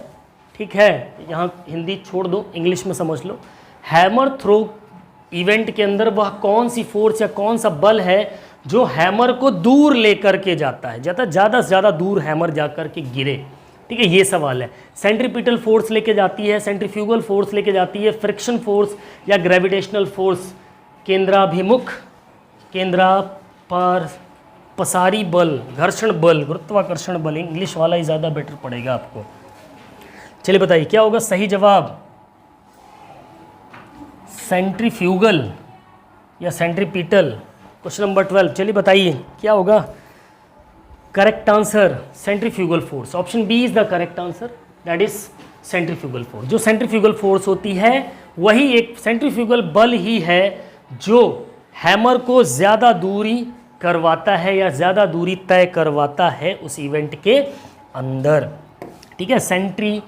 ठीक है। यहाँ हिंदी छोड़ दो, इंग्लिश में समझ लो। हैमर थ्रो इवेंट के अंदर वह कौन सी फोर्स या कौन सा बल है जो हैमर को दूर लेकर के जाता है, ज़्यादा से ज़्यादा दूर हैमर जाकर के गिरे, ठीक है। ये सवाल है। सेंट्रीपिटल फोर्स लेके जाती है, सेंट्रीफ्यूगल फोर्स लेके जाती है, फ्रिक्शन फोर्स या ग्रेविटेशनल फोर्स, केंद्राभिमुख, पसारी बल, घर्षण बल, गुरुत्वाकर्षण बल। इंग्लिश वाला ही ज़्यादा बेटर पड़ेगा आपको। चलिए बताइए क्या होगा सही जवाब, सेंट्रीफ्यूगल या सेंट्रीपिटल। क्वेश्चन नंबर 12, चलिए बताइए क्या होगा correct answer, centrifugal force. Option B is the correct answer, that is centrifugal force. जो सेंट्रीफ्यूगल फोर्स होती है वही एक सेंट्रीफ्यूगल बल ही है जो हैमर को ज़्यादा दूरी करवाता है या ज़्यादा दूरी तय करवाता है उस इवेंट के अंदर, ठीक है।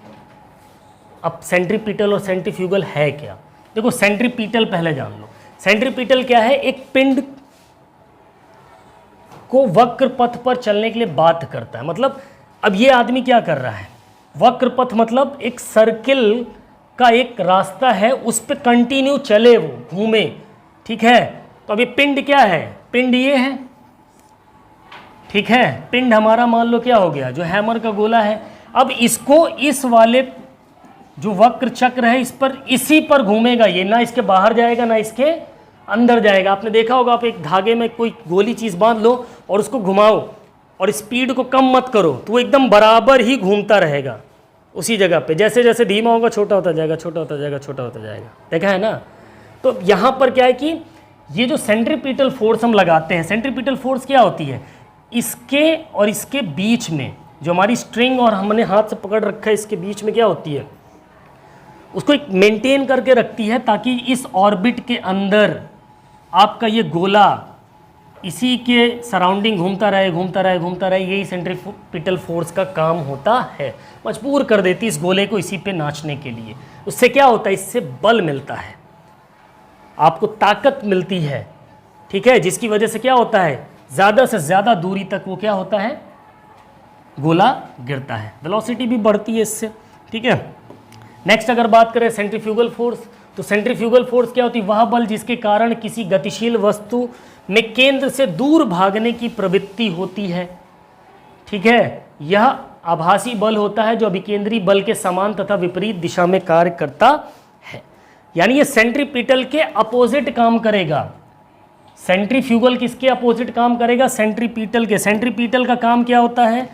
अब सेंट्रीपिटल और सेंट्रीफ्यूगल है क्या, देखो सेंट्रीपिटल पहले जान लो। सेंट्रीपिटल क्या है, एक पिंड को वक्र पथ पर चलने के लिए बाध्य करता है। मतलब अब ये आदमी क्या कर रहा है, वक्र पथ मतलब एक सर्किल का एक रास्ता है, उस पर कंटिन्यू चले, वो घूमे, ठीक है। तो अभी पिंड क्या है, पिंड ये है, ठीक है। पिंड हमारा मान लो क्या हो गया, जो हैमर का गोला है। अब इसको इस वाले जो वक्र चक्र है इस पर, इसी पर घूमेगा ये, ना इसके बाहर जाएगा ना इसके अंदर जाएगा। आपने देखा होगा, आप एक धागे में कोई गोली चीज़ बांध लो और उसको घुमाओ और स्पीड को कम मत करो तो वो एकदम बराबर ही घूमता रहेगा उसी जगह पे। जैसे जैसे धीमा होगा छोटा होता जाएगा, छोटा होता जाएगा, छोटा होता जाएगा, देखा है ना। तो यहाँ पर क्या है कि ये जो सेंट्रीपिटल फोर्स हम लगाते हैं, सेंट्रीपिटल फोर्स क्या होती है, इसके और इसके बीच में जो हमारी स्ट्रिंग और हमने हाथ से पकड़ रखा है, इसके बीच में क्या होती है, उसको एक मेंटेन करके रखती है ताकि इस ऑर्बिट के अंदर आपका ये गोला इसी के सराउंडिंग घूमता रहे, घूमता रहे, घूमता रहे। यही सेंट्रीपिटल फोर्स का काम होता है, मजबूर कर देती इस गोले को इसी पे नाचने के लिए। उससे क्या होता है, इससे बल मिलता है, आपको ताकत मिलती है, ठीक है, जिसकी वजह से क्या होता है, ज़्यादा से ज़्यादा दूरी तक वो क्या होता है, गोला गिरता है, वेलोसिटी भी बढ़ती है इससे। ठीक है, नेक्स्ट अगर बात करें सेंट्रीफ्यूगल फोर्स, तो सेंट्रीफ्यूगल फोर्स क्या होती है, वह बल जिसके कारण किसी गतिशील वस्तु में केंद्र से दूर भागने की प्रवृत्ति होती है। ठीक है, यह आभासी बल होता है जो अभिकेंद्री बल के समान तथा विपरीत दिशा में कार्य करता है। यानी ये सेंट्रीपिटल के अपोजिट काम करेगा। सेंट्रीफ्यूगल किसके अपोजिट काम करेगा, सेंट्रीपिटल के। सेंट्रीपिटल का काम क्या होता है,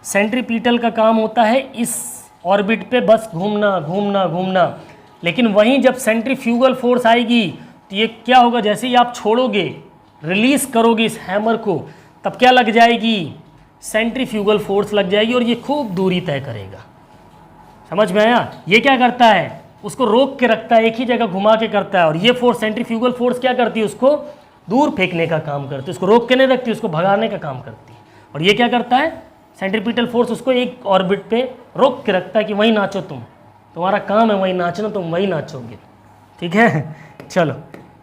सेंट्रीपिटल का काम होता है इस ऑर्बिट पे बस घूमना घूमना घूमना। लेकिन वहीं जब सेंट्रीफ्यूगल फोर्स आएगी तो ये क्या होगा, जैसे ही आप छोड़ोगे, रिलीज करोगे इस हैमर को, तब क्या लग जाएगी, सेंट्रीफ्यूगल फोर्स लग जाएगी और ये खूब दूरी तय करेगा। समझ में आया, ये क्या करता है, उसको रोक के रखता है, एक ही जगह घुमा के करता है। और ये फोर्स सेंट्रीफ्यूगल फोर्स क्या करती है, उसको दूर फेंकने का काम करती है, उसको रोक के नहीं रखती, उसको भगाने का काम करती है। और ये क्या करता है, सेंट्रीपिटल फोर्स उसको एक ऑर्बिट पे रोक के रखता है कि वहीं नाचो, तुम्हारा काम है वहीं नाचना, तुम वहीं नाचोगे। ठीक है, चलो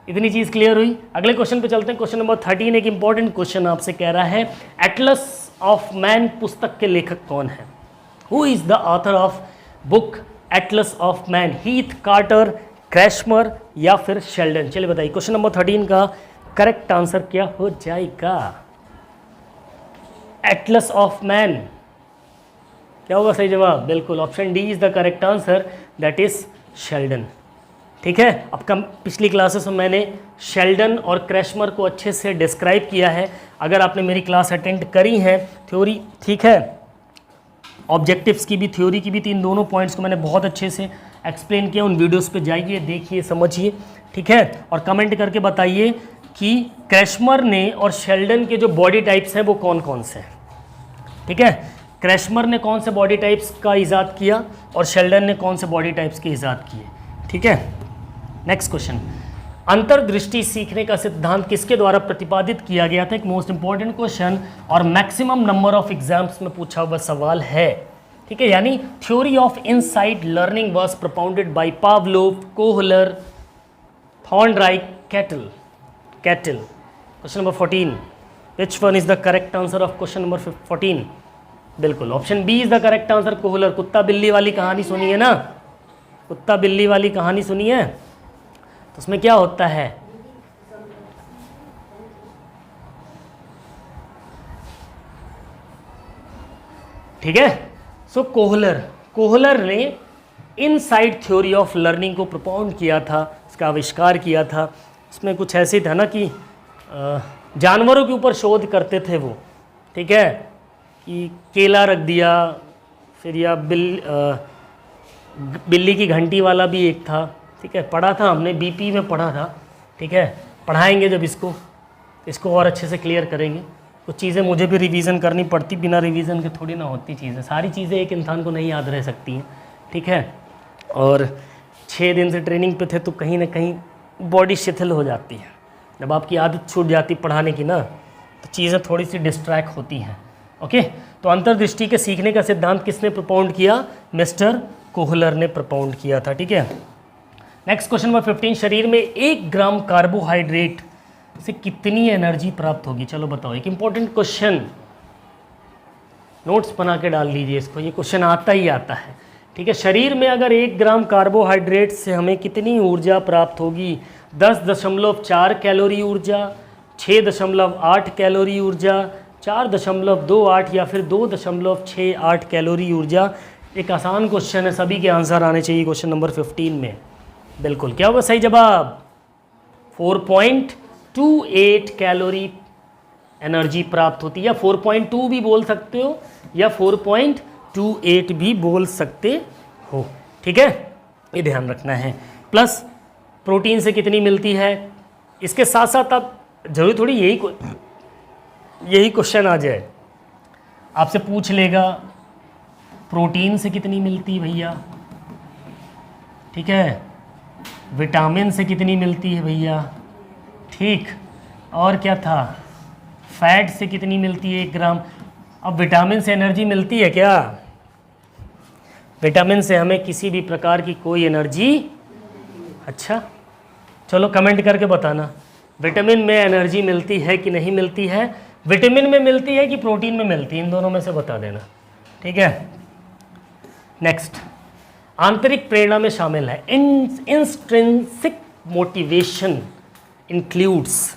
इतनी चीज़ क्लियर हुई। अगले क्वेश्चन पे चलते हैं। क्वेश्चन नंबर 13 एक इंपॉर्टेंट क्वेश्चन आपसे कह रहा है, एटलस ऑफ मैन पुस्तक के लेखक कौन है, who is the author of book Atlas of Man, Heath, Carter, Kretschmer या फिर शेल्डन। चलिए बताइए क्वेश्चन नंबर 13 का करेक्ट आंसर क्या हो जाएगा। एटलस ऑफ मैन क्या होगा सही जवाब, बिल्कुल option D is the correct answer, that is Sheldon. ठीक है, अब पिछली क्लासेस में मैंने शेल्डन और क्रैशमर को अच्छे से डिस्क्राइब किया है। अगर आपने मेरी क्लास अटेंड करी है थ्योरी, ठीक है, ऑब्जेक्टिव्स की भी थ्योरी की भी, इन दोनों पॉइंट्स को मैंने बहुत अच्छे से एक्सप्लेन किया। उन वीडियोस पे जाइए, देखिए, समझिए। ठीक है, और कमेंट करके बताइए कि क्रैशमर ने और शेल्डन के जो बॉडी टाइप्स हैं वो कौन कौन से हैं। ठीक है, क्रैशमर ने कौन से बॉडी टाइप्स का इजाद किया और शेल्डन ने कौन से बॉडी टाइप्स के इजाद किए। ठीक है, नेक्स्ट क्वेश्चन, अंतर्दृष्टि सीखने का सिद्धांत किसके द्वारा प्रतिपादित किया गया था। एक मोस्ट इंपॉर्टेंट क्वेश्चन और मैक्सिमम नंबर ऑफ एग्जाम्स में पूछा हुआ सवाल है। ठीक है, यानी theory of insight learning was propounded by Pavlov, Kohler, Thorndike, Cattell. Question number 14, which one is the correct answer of question number 14, बिल्कुल option B is the correct answer, Kohler. कुत्ता बिल्ली वाली कहानी सुनी है ना, कुत्ता बिल्ली वाली कहानी सुनी है, तो उसमें क्या होता है, ठीक है। सो कोहलर ने इनसाइड थ्योरी ऑफ लर्निंग को प्रोपाउंड किया था, इसका आविष्कार किया था। उसमें कुछ ऐसे था ना कि जानवरों के ऊपर शोध करते थे वो, ठीक है, कि केला रख दिया, फिर या बिल्ली की घंटी वाला भी एक था। ठीक है, पढ़ा था हमने, बीपी में पढ़ा था। ठीक है, पढ़ाएंगे जब इसको और अच्छे से क्लियर करेंगे। कुछ चीज़ें मुझे भी रिवीजन करनी पड़ती, बिना रिवीजन के थोड़ी ना होती चीज़ें, सारी चीज़ें एक इंसान को नहीं याद रह सकती हैं। ठीक है, और 6 दिन से ट्रेनिंग पे थे तो कहीं ना कहीं बॉडी शिथिल हो जाती है। जब आपकी आदत छूट जाती पढ़ाने की ना, तो चीज़ें थोड़ी सी डिस्ट्रैक्ट होती हैं। ओके, तो अंतर्दृष्टि के सीखने का सिद्धांत किसने प्रोपाउंड किया, मिस्टर कोहलर ने प्रोपाउंड किया था। ठीक है, नेक्स्ट क्वेश्चन नंबर 15, शरीर में 1 ग्राम कार्बोहाइड्रेट से कितनी एनर्जी प्राप्त होगी। चलो बताओ, एक इंपॉर्टेंट क्वेश्चन, नोट्स बना के डाल लीजिए इसको, ये क्वेश्चन आता ही आता है। ठीक है, शरीर में अगर 1 ग्राम कार्बोहाइड्रेट से हमें कितनी ऊर्जा प्राप्त होगी, 10.4 कैलोरी ऊर्जा, 6.8 कैलोरी ऊर्जा, 4.28 या फिर 2.68 कैलोरी ऊर्जा। एक आसान क्वेश्चन है, सभी के आंसर आने चाहिए क्वेश्चन नंबर 15 में। बिल्कुल, क्या होगा सही जवाब, 4.28 कैलोरी एनर्जी प्राप्त होती है, या 4.2 भी बोल सकते हो या 4.28 भी बोल सकते हो। ठीक है, ये ध्यान रखना है। प्लस प्रोटीन से कितनी मिलती है, इसके साथ साथ आप जरूरी थोड़ी यही क्वेश्चन आ जाए, आपसे पूछ लेगा प्रोटीन से कितनी मिलती है भैया, ठीक है, विटामिन से कितनी मिलती है भैया, ठीक, और क्या था, फैट से कितनी मिलती है 1 ग्राम। अब विटामिन से एनर्जी मिलती है क्या, विटामिन से हमें किसी भी प्रकार की कोई एनर्जी, अच्छा चलो कमेंट करके बताना, विटामिन में एनर्जी मिलती है कि नहीं मिलती है? विटामिन में मिलती है कि प्रोटीन में मिलती है? इन दोनों में से बता देना, ठीक है। नेक्स्ट, आंतरिक प्रेरणा में शामिल है। Intrinsic motivation includes,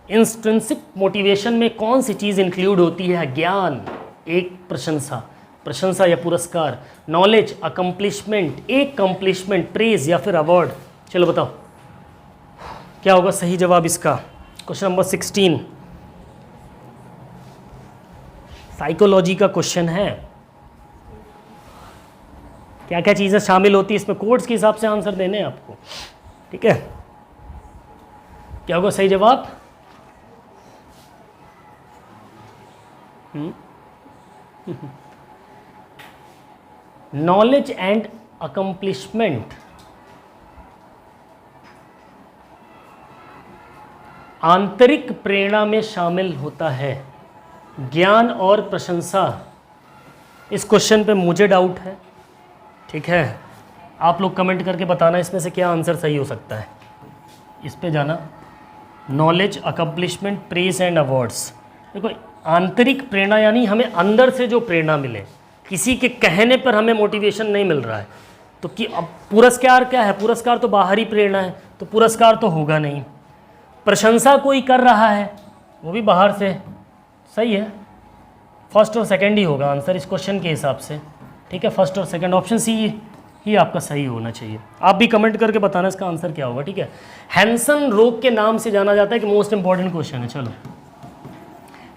intrinsic motivation में कौन सी चीज़ इंक्लूड होती है? ज्ञान, एक प्रशंसा, प्रशंसा या पुरस्कार, नॉलेज, अकम्प्लिशमेंट, एक कंप्लिशमेंट, प्रेज या फिर अवार्ड। चलो बताओ क्या होगा सही जवाब इसका? क्वेश्चन नंबर 16 साइकोलॉजी का क्वेश्चन है। क्या क्या चीज़ें शामिल होती है इसमें? कोड्स के हिसाब से आंसर देने हैं आपको, ठीक है। क्या होगा सही जवाब? नॉलेज एंड अकम्प्लिशमेंट, आंतरिक प्रेरणा में शामिल होता है। ज्ञान और प्रशंसा, इस क्वेश्चन पे मुझे डाउट है, ठीक है। आप लोग कमेंट करके बताना इसमें से क्या आंसर सही हो सकता है। इस पे जाना, knowledge, accomplishment, praise and awards. देखो आंतरिक प्रेरणा यानी हमें अंदर से जो प्रेरणा मिले, किसी के कहने पर हमें मोटिवेशन नहीं मिल रहा है। तो कि अब पुरस्कार क्या है? पुरस्कार तो बाहरी प्रेरणा है, तो पुरस्कार तो होगा नहीं। प्रशंसा कोई कर रहा है, वो भी बाहर से, सही है। फर्स्ट और सेकंड ही होगा आंसर इस क्वेश्चन के हिसाब से, ठीक है। फर्स्ट और सेकंड, ऑप्शन सी ही आपका सही होना चाहिए। आप भी कमेंट करके बताना इसका आंसर क्या होगा, ठीक है। हैंसन रोग के नाम से जाना जाता है कि मोस्ट इंपॉर्टेंट क्वेश्चन है। चलो,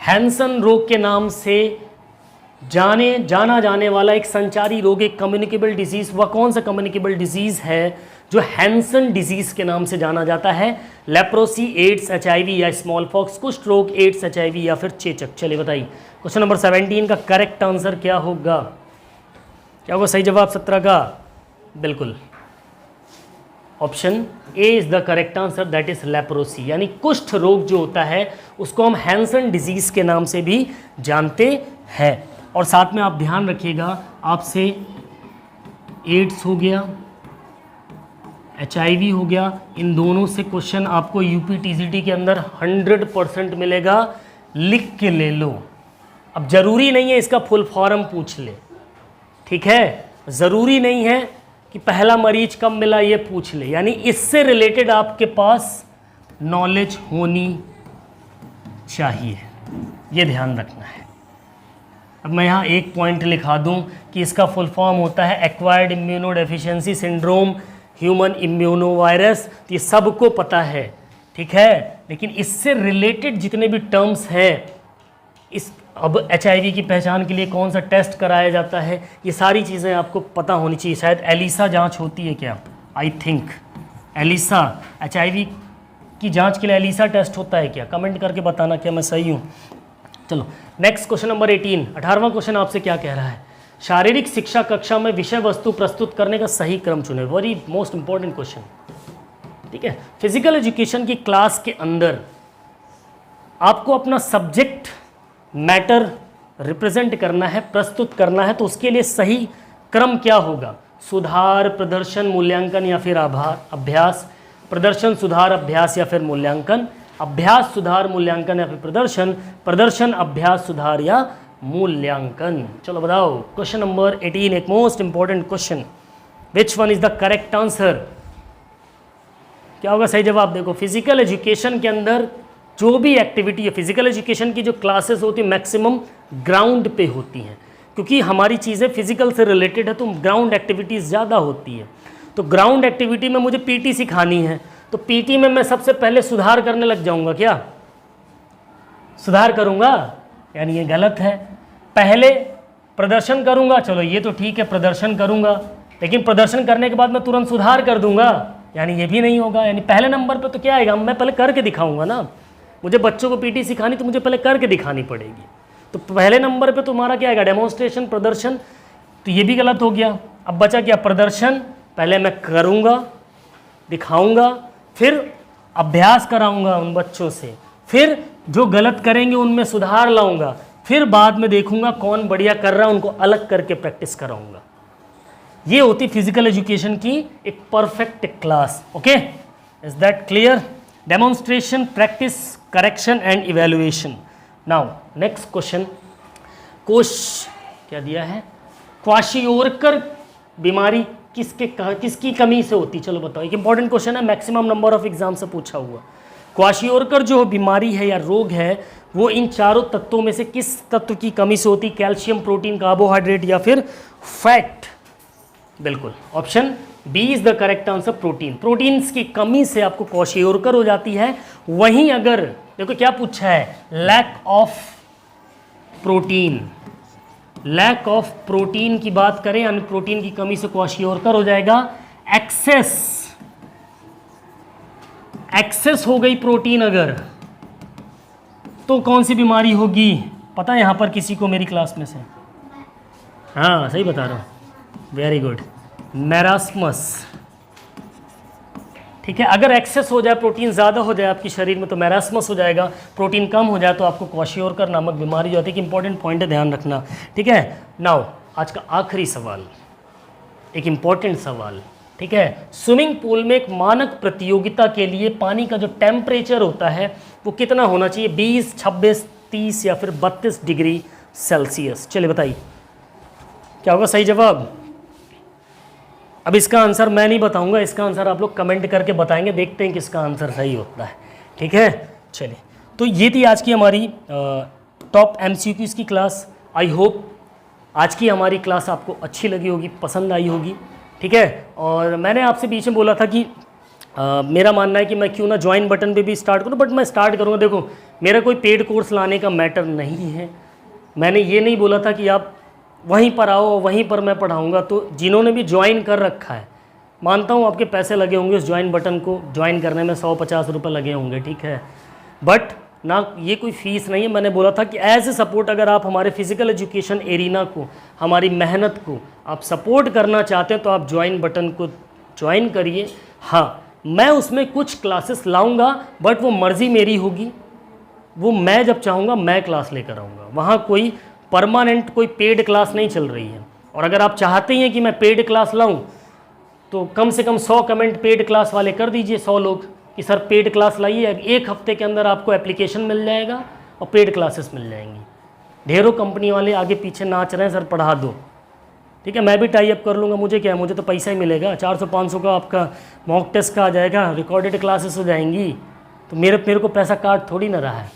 हैंसन रोग के नाम से जाना जाने वाला एक संचारी रोग, एक कम्युनिकेबल डिजीज, वह कौन सा कम्युनिकेबल डिजीज है जो हैंसन डिजीज के नाम से जाना जाता है? लेप्रोसी, एड्स, एचआईवी या स्मॉल पॉक्स, कुष्ठ रोग, एड्स, एचआईवी या फिर चेचक। चलिए बताइए क्वेश्चन नंबर 17 का करेक्ट आंसर क्या होगा? क्या होगा सही जवाब 17 का? बिल्कुल option A is the correct answer, that is leprosy. यानी कुष्ठ रोग जो होता है उसको हम हैंसन डिजीज के नाम से भी जानते हैं। और साथ में आप ध्यान रखिएगा, आपसे एड्स हो गया, एचआईवी हो गया, इन दोनों से क्वेश्चन आपको यूपीटीसीटी के अंदर 100% मिलेगा, लिख के ले लो। अब जरूरी नहीं है इसका फुल फॉर्म पूछ ले, ठीक है। ज़रूरी नहीं है कि पहला मरीज कब मिला ये पूछ ले, यानी इससे रिलेटेड आपके पास नॉलेज होनी चाहिए, ये ध्यान रखना है। अब मैं यहाँ एक पॉइंट लिखा दूँ कि इसका फुल फॉर्म होता है एक्वायर्ड इम्यूनोडेफिशिएंसी सिंड्रोम ह्यूमन इम्यूनोवायरस। ये सबको पता है, ठीक है। लेकिन इससे रिलेटेड जितने भी टर्म्स हैं, इस अब एचआईवी की पहचान के लिए कौन सा टेस्ट कराया जाता है, ये सारी चीज़ें आपको पता होनी चाहिए। शायद एलिसा जांच होती है क्या? आई थिंक एलिसा, एचआईवी की जांच के लिए एलिसा टेस्ट होता है क्या? कमेंट करके बताना क्या मैं सही हूँ। चलो नेक्स्ट क्वेश्चन नंबर 18, 18वां क्वेश्चन आपसे क्या कह रहा है? शारीरिक शिक्षा कक्षा में विषय वस्तु प्रस्तुत करने का सही क्रम चुने। वेरी मोस्ट इंपॉर्टेंट क्वेश्चन, ठीक है। फिजिकल एजुकेशन की क्लास के अंदर आपको अपना सब्जेक्ट मैटर रिप्रेजेंट करना है, प्रस्तुत करना है, तो उसके लिए सही क्रम क्या होगा? सुधार, प्रदर्शन, मूल्यांकन या फिर अभ्यास? प्रदर्शन, सुधार, अभ्यास या फिर मूल्यांकन? अभ्यास, सुधार, मूल्यांकन या फिर प्रदर्शन? प्रदर्शन, अभ्यास, सुधार या मूल्यांकन? चलो बताओ क्वेश्चन नंबर 18, एक most important question, which one is the correct answer? क्या होगा सही जवाब? देखो फिजिकल एजुकेशन के अंदर जो भी एक्टिविटी है, फिजिकल एजुकेशन की जो क्लासेस होती है मैक्सिमम ग्राउंड पे होती हैं, क्योंकि हमारी चीज़ें फिजिकल से रिलेटेड है तो ग्राउंड एक्टिविटीज़ ज़्यादा होती है। तो ग्राउंड एक्टिविटी में मुझे पीटी सिखानी है, तो पीटी में मैं सबसे पहले सुधार करने लग जाऊंगा। क्या सुधार करूंगा? यानी ये गलत है। पहले प्रदर्शन करूंगा, चलो ये तो ठीक है, प्रदर्शन करूंगा, लेकिन प्रदर्शन करने के बाद मैं तुरंत सुधार कर दूंगा, यानी ये भी नहीं होगा। यानी पहले नंबर पे तो क्या आएगा? मैं पहले करके दिखाऊंगा ना। मुझे बच्चों को पीटी सिखानी तो मुझे पहले करके दिखानी पड़ेगी। तो पहले नंबर पे तुम्हारा क्या आएगा? डेमोन्स्ट्रेशन, प्रदर्शन। तो ये भी गलत हो गया। अब बचा क्या? प्रदर्शन। पहले मैं करूंगा, दिखाऊंगा, फिर अभ्यास कराऊंगा उन बच्चों से, फिर जो गलत करेंगे उनमें सुधार लाऊंगा, फिर बाद में देखूंगा कौन बढ़िया कर रहा है, उनको अलग करके प्रैक्टिस कराऊंगा। ये होती फिजिकल एजुकेशन की एक perfect class. Okay, is that clear? Demonstration, practice, correction and evaluation. Now next question, क्या दिया है, क्वाशियोरकर बीमारी किसकी कमी से होती, चलो बताओ। एक इंपॉर्टेंट क्वेश्चन है, मैक्सिमम नंबर ऑफ एग्जाम से पूछा हुआ। क्वाशियोरकर जो बीमारी है या रोग है वो इन चारों तत्वों में से किस तत्व की कमी से होती, कैल्शियम, प्रोटीन, कार्बोहाइड्रेट या फिर फैट। बिल्कुल option B is the correct answer, protein. Proteins की कमी से आपको क्वाशियोरकर हो जाती है। वहीं अगर देखो क्या पूछा है, lack of protein, lack of protein की बात करें, यानी प्रोटीन की कमी से क्वाशियोरकर हो जाएगा। एक्सेस हो गई प्रोटीन अगर, तो कौन सी बीमारी होगी पता है यहां पर किसी को मेरी क्लास में से? हाँ सही बता रहा हूँ, वेरी गुड, मैरास्मस। ठीक है, अगर एक्सेस हो जाए, प्रोटीन ज़्यादा हो जाए आपके शरीर में तो मैरास्मस हो जाएगा, प्रोटीन कम हो जाए तो आपको क्वाशियोरकर नामक बीमारी जो आती है। कि इंपॉर्टेंट पॉइंट है, ध्यान रखना। ठीक है, नाउ आज का आखिरी सवाल, एक इंपॉर्टेंट सवाल। ठीक है, स्विमिंग पूल में एक मानक प्रतियोगिता के लिए पानी का जो टेम्परेचर होता है वो कितना होना चाहिए, 20, 26, 30 या फिर 32 डिग्री सेल्सियस। चलिए बताइए क्या होगा सही जवाब। अब इसका आंसर मैं नहीं बताऊंगा, इसका आंसर आप लोग कमेंट करके बताएंगे, देखते हैं किसका आंसर सही होता है। ठीक है, चलिए तो ये थी आज की हमारी टॉप MCQs की क्लास। आई होप आज की हमारी क्लास आपको अच्छी लगी होगी, पसंद आई होगी। ठीक है, और मैंने आपसे बीच में बोला था कि मेरा मानना है कि मैं क्यों ना ज्वाइन बटन पे भी स्टार्ट करूं, बट मैं स्टार्ट करूंगा। देखो मेरा कोई पेड कोर्स लाने का मैटर नहीं है, मैंने ये नहीं बोला था कि आप वहीं पर आओ वहीं पर मैं पढ़ाऊँगा। तो जिन्होंने भी ज्वाइन कर रखा है, मानता हूँ आपके पैसे लगे होंगे उस ज्वाइन बटन को ज्वाइन करने में, 150 रुपये लगे होंगे। ठीक है, बट ना ये कोई फ़ीस नहीं है। मैंने बोला था कि एज ए सपोर्ट अगर आप हमारे फिज़िकल एजुकेशन एरिना को, हमारी मेहनत को आप सपोर्ट करना चाहते हैं तो आप ज्वाइन बटन को ज्वाइन करिए। हाँ, मैं उसमें कुछ क्लासेस लाऊंगा, बट वो मर्ज़ी मेरी होगी, वो मैं जब चाहूँगा मैं क्लास लेकर आऊँगा। वहाँ कोई परमानेंट कोई पेड क्लास नहीं चल रही है। और अगर आप चाहते हैं कि मैं पेड क्लास लाऊं तो कम से कम 100 कमेंट पेड क्लास वाले कर दीजिए, 100 लोग कि सर पेड क्लास लाइए। एक हफ्ते के अंदर आपको एप्लीकेशन मिल जाएगा और पेड क्लासेस मिल जाएंगी। ढेरों कंपनी वाले आगे पीछे नाच रहे हैं सर पढ़ा दो। ठीक है, मैं भी टाई अप कर लूँगा, मुझे क्या है, मुझे तो पैसा ही मिलेगा। 400-500 का आपका मॉक टेस्ट का आ जाएगा, रिकॉर्डेड क्लासेस हो जाएंगी, तो मेरे को पैसा काट थोड़ी ना रहा है।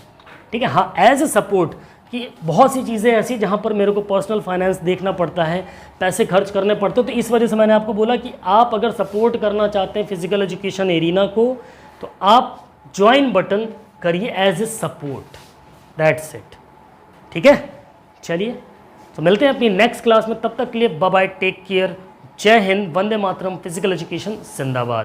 ठीक है, हाँ एज ए सपोर्ट कि बहुत सी चीज़ें ऐसी जहाँ पर मेरे को पर्सनल फाइनेंस देखना पड़ता है, पैसे खर्च करने पड़ते हैं, तो इस वजह से मैंने आपको बोला कि आप अगर सपोर्ट करना चाहते हैं फिजिकल एजुकेशन एरिना को तो आप ज्वाइन बटन करिए as a support, that's it. ठीक है, चलिए तो मिलते हैं अपनी नेक्स्ट क्लास में, तब तक के लिए बाय बाय, टेक केयर, जय हिंद, वंदे मातरम, फिजिकल एजुकेशन जिंदाबाद।